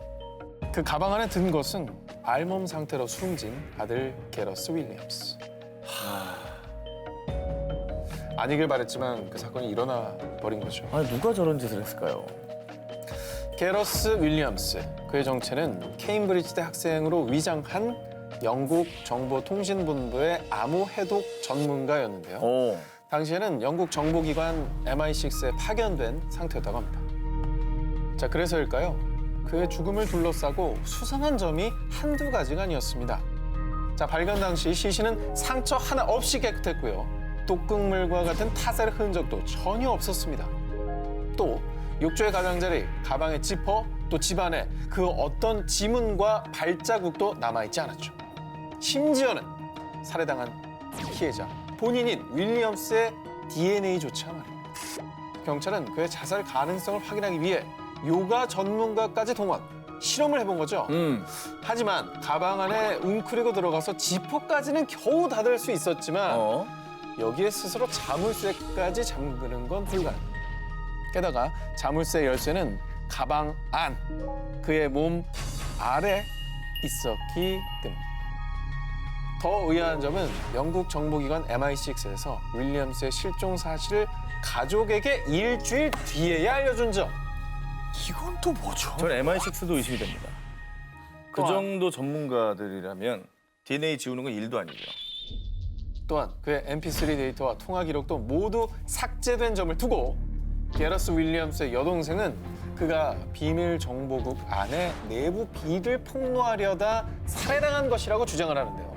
그 가방 안에 든 것은 알몸 상태로 숨진 아들 게러스 윌리엄스. 아니길 바랬지만 그 사건이 일어나 버린 거죠. 아니, 누가 저런 짓을 했을까요? 게러스 윌리엄스, 그의 정체는 케임브리지대 학생으로 위장한 영국 정보통신본부의 암호 해독 전문가였는데요. 오. 당시에는 영국 정보기관 MI6에 파견된 상태였다고 합니다. 자, 그래서일까요? 그의 죽음을 둘러싸고 수상한 점이 한두 가지가 아니었습니다. 자, 발견 당시 시신은 상처 하나 없이 깨끗했고요. 독극물과 같은 타살 흔적도 전혀 없었습니다. 또 욕조의 가장자리, 가방의 지퍼, 또 집안에 그 어떤 지문과 발자국도 남아있지 않았죠. 심지어는 살해당한 피해자 본인인 윌리엄스의 DNA조차 말입니다. 경찰은 그의 자살 가능성을 확인하기 위해 요가 전문가까지 동원, 실험을 해본 거죠. 하지만 가방 안에 웅크리고 들어가서 지퍼까지는 겨우 닫을 수 있었지만 여기에 스스로 자물쇠까지 잠그는 건 불가능. 게다가 자물쇠 열쇠는 가방 안, 그의 몸 아래 있었기 때문에. 더 의아한 점은 영국 정보기관 MI6에서 윌리엄스의 실종 사실을 가족에게 일주일 뒤에야 알려준 점. 이건 또 뭐죠? 저는 MI6도 의심이 됩니다. 그 정도 전문가들이라면 DNA 지우는 건 일도 아니죠. 또한 그의 MP3 데이터와 통화 기록도 모두 삭제된 점을 두고 게러스 윌리엄스의 여동생은 그가 비밀 정보국 안에 내부 비리를 폭로하려다 살해당한 것이라고 주장을 하는데요.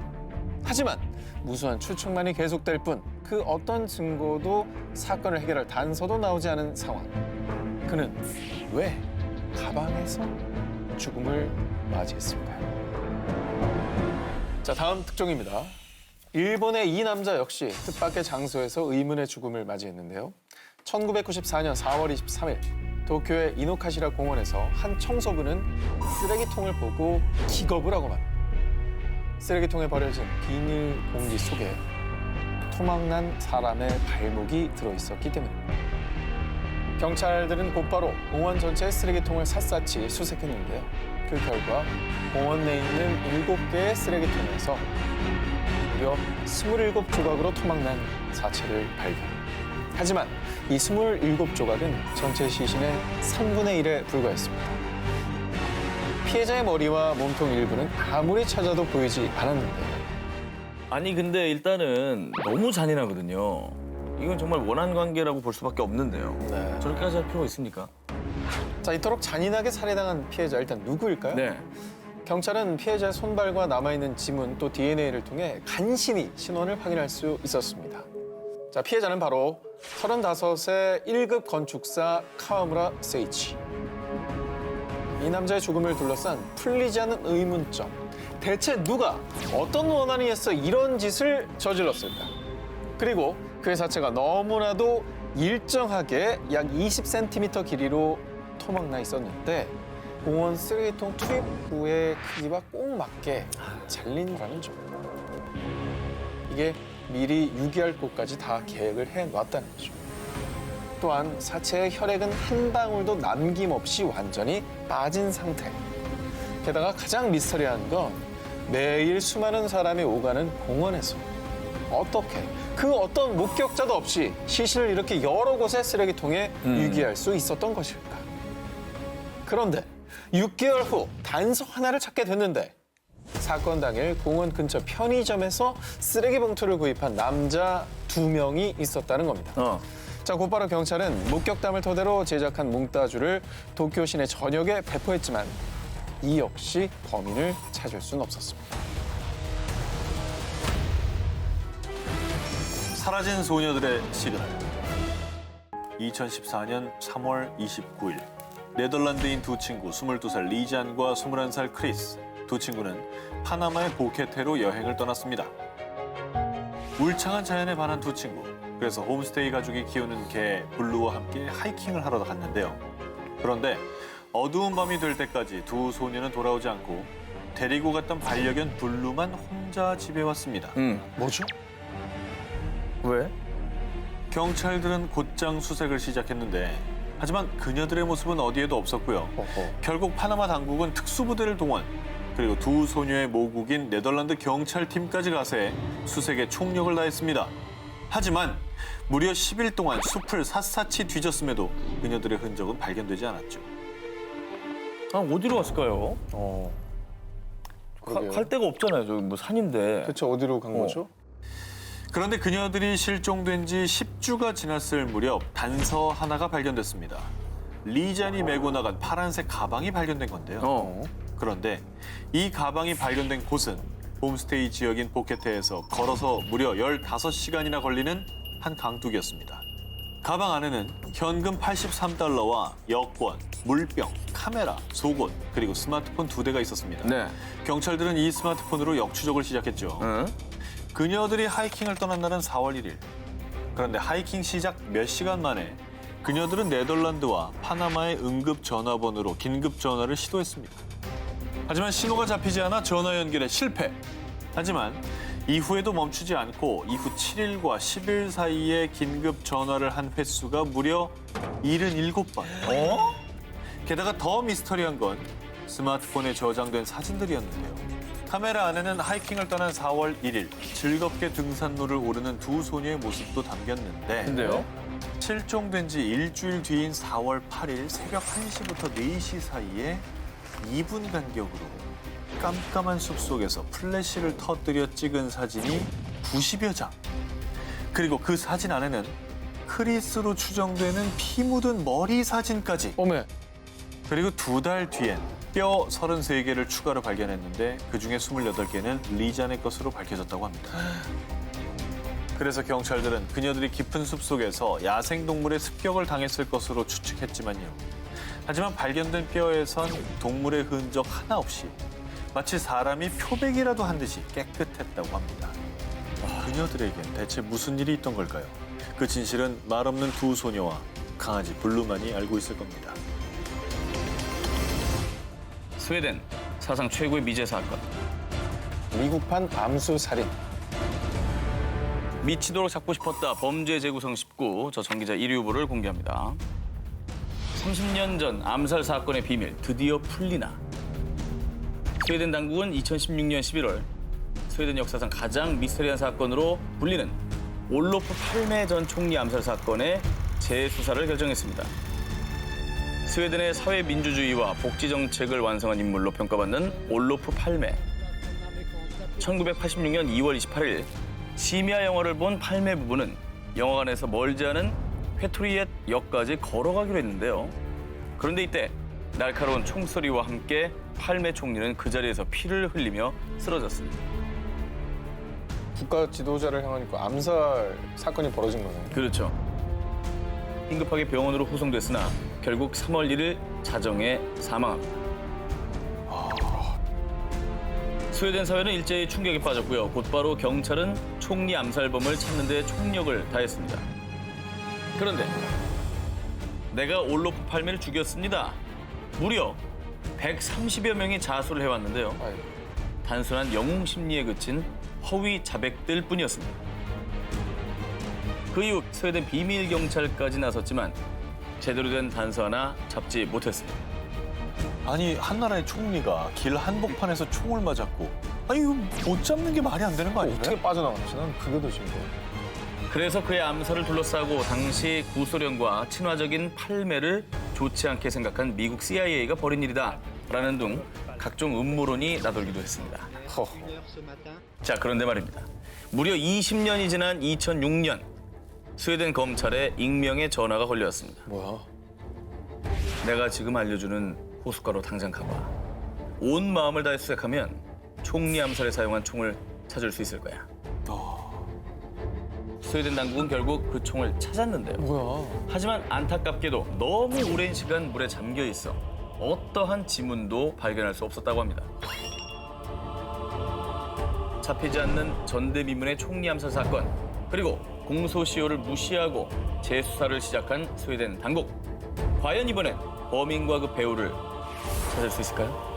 하지만 무수한 추측만이 계속될 뿐 그 어떤 증거도 사건을 해결할 단서도 나오지 않은 상황. 그는 왜 가방에서 죽음을 맞이했을까요? 자, 다음 특종입니다. 일본의 이 남자 역시 뜻밖의 장소에서 의문의 죽음을 맞이했는데요. 1994년 4월 23일 도쿄의 이노카시라 공원에서 한 청소부는 쓰레기통을 보고 기겁을 하고 맙니다. 쓰레기통에 버려진 비닐 봉지 속에 토막난 사람의 발목이 들어있었기 때문입니다. 경찰들은 곧바로 공원 전체의 쓰레기통을 샅샅이 수색했는데요. 그 결과 공원 내에 있는 7개의 쓰레기통에서 무려 27조각으로 토막난 사체를 발견. 하지만 이 27조각은 전체 시신의 3분의 1에 불과했습니다. 피해자의 머리와 몸통 일부는 아무리 찾아도 보이지 않았는데요. 아니, 근데 일단은 너무 잔인하거든요. 이건 정말 원한 관계라고 볼 수밖에 없는데요. 네. 저렇게까지 할 필요가 있습니까? 자, 이토록 잔인하게 살해당한 피해자 일단 누구일까요? 네. 경찰은 피해자의 손발과 남아있는 지문 또 DNA를 통해 간신히 신원을 확인할 수 있었습니다. 자, 피해자는 바로 35세 1급 건축사 카와무라 세이치. 이 남자의 죽음을 둘러싼 풀리지 않는 의문점. 대체 누가 어떤 원한이 있어 이런 짓을 저질렀을까? 그리고 그 자체가 너무나도 일정하게 약 20cm 길이로 토막나 있었는데 공원 쓰레기통 투입구의 크기와 꼭 맞게 잘린 거라는 점. 이게 미리 유기할 곳까지 다 계획을 해놨다는 거죠. 또한 사체의 혈액은 한 방울도 남김없이 완전히 빠진 상태. 게다가 가장 미스터리한 건 매일 수많은 사람이 오가는 공원에서 어떻게 그 어떤 목격자도 없이 시신을 이렇게 여러 곳의 쓰레기통에 유기할 수 있었던 것일까? 그런데 6개월 후 단서 하나를 찾게 됐는데 사건 당일 공원 근처 편의점에서 쓰레기 봉투를 구입한 남자 2명이 있었다는 겁니다. 자, 곧바로 경찰은 목격담을 토대로 제작한 몽따주를 도쿄 시내 전역에 배포했지만 이 역시 범인을 찾을 수는 없었습니다. 사라진 소녀들의 시그널. 2014년 3월 29일 네덜란드인 두 친구 22살 리잔과 21살 크리스. 두 친구는 파나마의 보케테로 여행을 떠났습니다. 울창한 자연에 반한 두 친구. 그래서 홈스테이 가족이 키우는 개 블루와 함께 하이킹을 하러 갔는데요. 그런데 어두운 밤이 될 때까지 두 소녀는 돌아오지 않고 데리고 갔던 반려견 블루만 혼자 집에 왔습니다. 뭐죠? 왜? 경찰들은 곧장 수색을 시작했는데 하지만 그녀들의 모습은 어디에도 없었고요. 결국 파나마 당국은 특수부대를 동원, 그리고 두 소녀의 모국인 네덜란드 경찰팀까지 가세해 수색에 총력을 다했습니다. 하지만 무려 10일 동안 숲을 샅샅이 뒤졌음에도 그녀들의 흔적은 발견되지 않았죠. 아, 어디로 갔을까요? 그러게요. 갈 데가 없잖아요. 저기 뭐 산인데. 그쵸, 어디로 간 거죠? 그런데 그녀들이 실종된 지 10주가 지났을 무렵 단서 하나가 발견됐습니다. 리잔이 메고 나간 파란색 가방이 발견된 건데요. 그런데 이 가방이 발견된 곳은 홈스테이 지역인 보케테에서 걸어서 무려 15시간이나 걸리는 한 강둑이었습니다. 가방 안에는 현금 83달러와 여권, 물병, 카메라, 속옷, 그리고 스마트폰 2대가 있었습니다. 네. 경찰들은 이 스마트폰으로 역추적을 시작했죠. 그녀들이 하이킹을 떠난 날은 4월 1일. 그런데 하이킹 시작 몇 시간 만에 그녀들은 네덜란드와 파나마의 응급 전화번호로 긴급 전화를 시도했습니다. 하지만 신호가 잡히지 않아 전화 연결에 실패. 하지만 이후에도 멈추지 않고 이후 7일과 10일 사이에 긴급 전화를 한 횟수가 무려 77번. 게다가 더 미스터리한 건 스마트폰에 저장된 사진들이었는데요. 카메라 안에는 하이킹을 떠난 4월 1일 즐겁게 등산로를 오르는 두 소녀의 모습도 담겼는데 근데요? 실종된 지 일주일 뒤인 4월 8일 새벽 1시부터 4시 사이에 2분 간격으로 깜깜한 숲속에서 플래시를 터뜨려 찍은 사진이 90여 장. 그리고 그 사진 안에는 크리스로 추정되는 피 묻은 머리 사진까지. 어메. 그리고 2달 뒤엔 뼈 33개를 추가로 발견했는데 그중에 28개는 리잔의 것으로 밝혀졌다고 합니다. 그래서 경찰들은 그녀들이 깊은 숲속에서 야생동물의 습격을 당했을 것으로 추측했지만요. 하지만 발견된 뼈에선 동물의 흔적 하나 없이 마치 사람이 표백이라도 한 듯이 깨끗했다고 합니다. 그녀들에겐 대체 무슨 일이 있던 걸까요? 그 진실은 말없는 두 소녀와 강아지 블루만이 알고 있을 겁니다. 스웨덴 사상 최고의 미제 사건. 미국판 암수살인. 미치도록 잡고 싶었다. 범죄 재구성 19. 저 전기자 1위 후보를 공개합니다. 30년 전 암살 사건의 비밀 드디어 풀리나. 스웨덴 당국은 2016년 11월 스웨덴 역사상 가장 미스터리한 사건으로 불리는 올로프 팔메 전 총리 암살 사건의 재수사를 결정했습니다. 스웨덴의 사회민주주의와 복지정책을 완성한 인물로 평가받는 올로프 팔메. 1986년 2월 28일 심야 영화를 본 팔메 부부는 영화관에서 멀지 않은 회토리엣 역까지 걸어가기로 했는데요. 그런데 이때 날카로운 총소리와 함께 팔메 총리는 그 자리에서 피를 흘리며 쓰러졌습니다. 국가 지도자를 향한 그 암살 사건이 벌어진 거네요. 그렇죠. 긴급하게 병원으로 후송됐으나 결국 3월 1일 자정에 사망합니다. 스웨덴 사회는 일제히 충격에 빠졌고요. 곧바로 경찰은 총리 암살범을 찾는 데 총력을 다했습니다. 그런데 내가 올로프 팔메를 죽였습니다. 무려 130여 명이 자수를 해왔는데요. 단순한 영웅 심리에 그친 허위 자백들 뿐이었습니다. 그 이후 스웨덴 비밀 경찰까지 나섰지만 제대로 된 단서 하나 잡지 못했습니다. 아니 한 나라의 총리가 길 한복판에서 총을 맞았고 아니 이거 못 잡는 게 말이 안 되는 거 아니에요? 어떻게 빠져나왔지? 난 그게 더 신기해. 그래서 그의 암살을 둘러싸고 당시 구소련과 친화적인 팔매를 좋지 않게 생각한 미국 CIA가 벌인 일이다라는 등 각종 음모론이 나돌기도 했습니다. 자, 그런데 말입니다. 무려 20년이 지난 2006년 스웨덴 검찰에 익명의 전화가 걸려왔습니다. 뭐야? 내가 지금 알려주는 호숫가로 당장 가봐. 온 마음을 다해 수색하면 총리 암살에 사용한 총을 찾을 수 있을 거야. 스웨덴 당국은 결국 그 총을 찾았는데요. 뭐야? 하지만 안타깝게도 너무 오랜 시간 물에 잠겨 있어 어떠한 지문도 발견할 수 없었다고 합니다. 잡히지 않는 전대미문의 총리 암살 사건, 그리고 공소시효를 무시하고 재수사를 시작한 스웨덴 당국. 과연 이번엔 범인과 그 배우를 찾을 수 있을까요?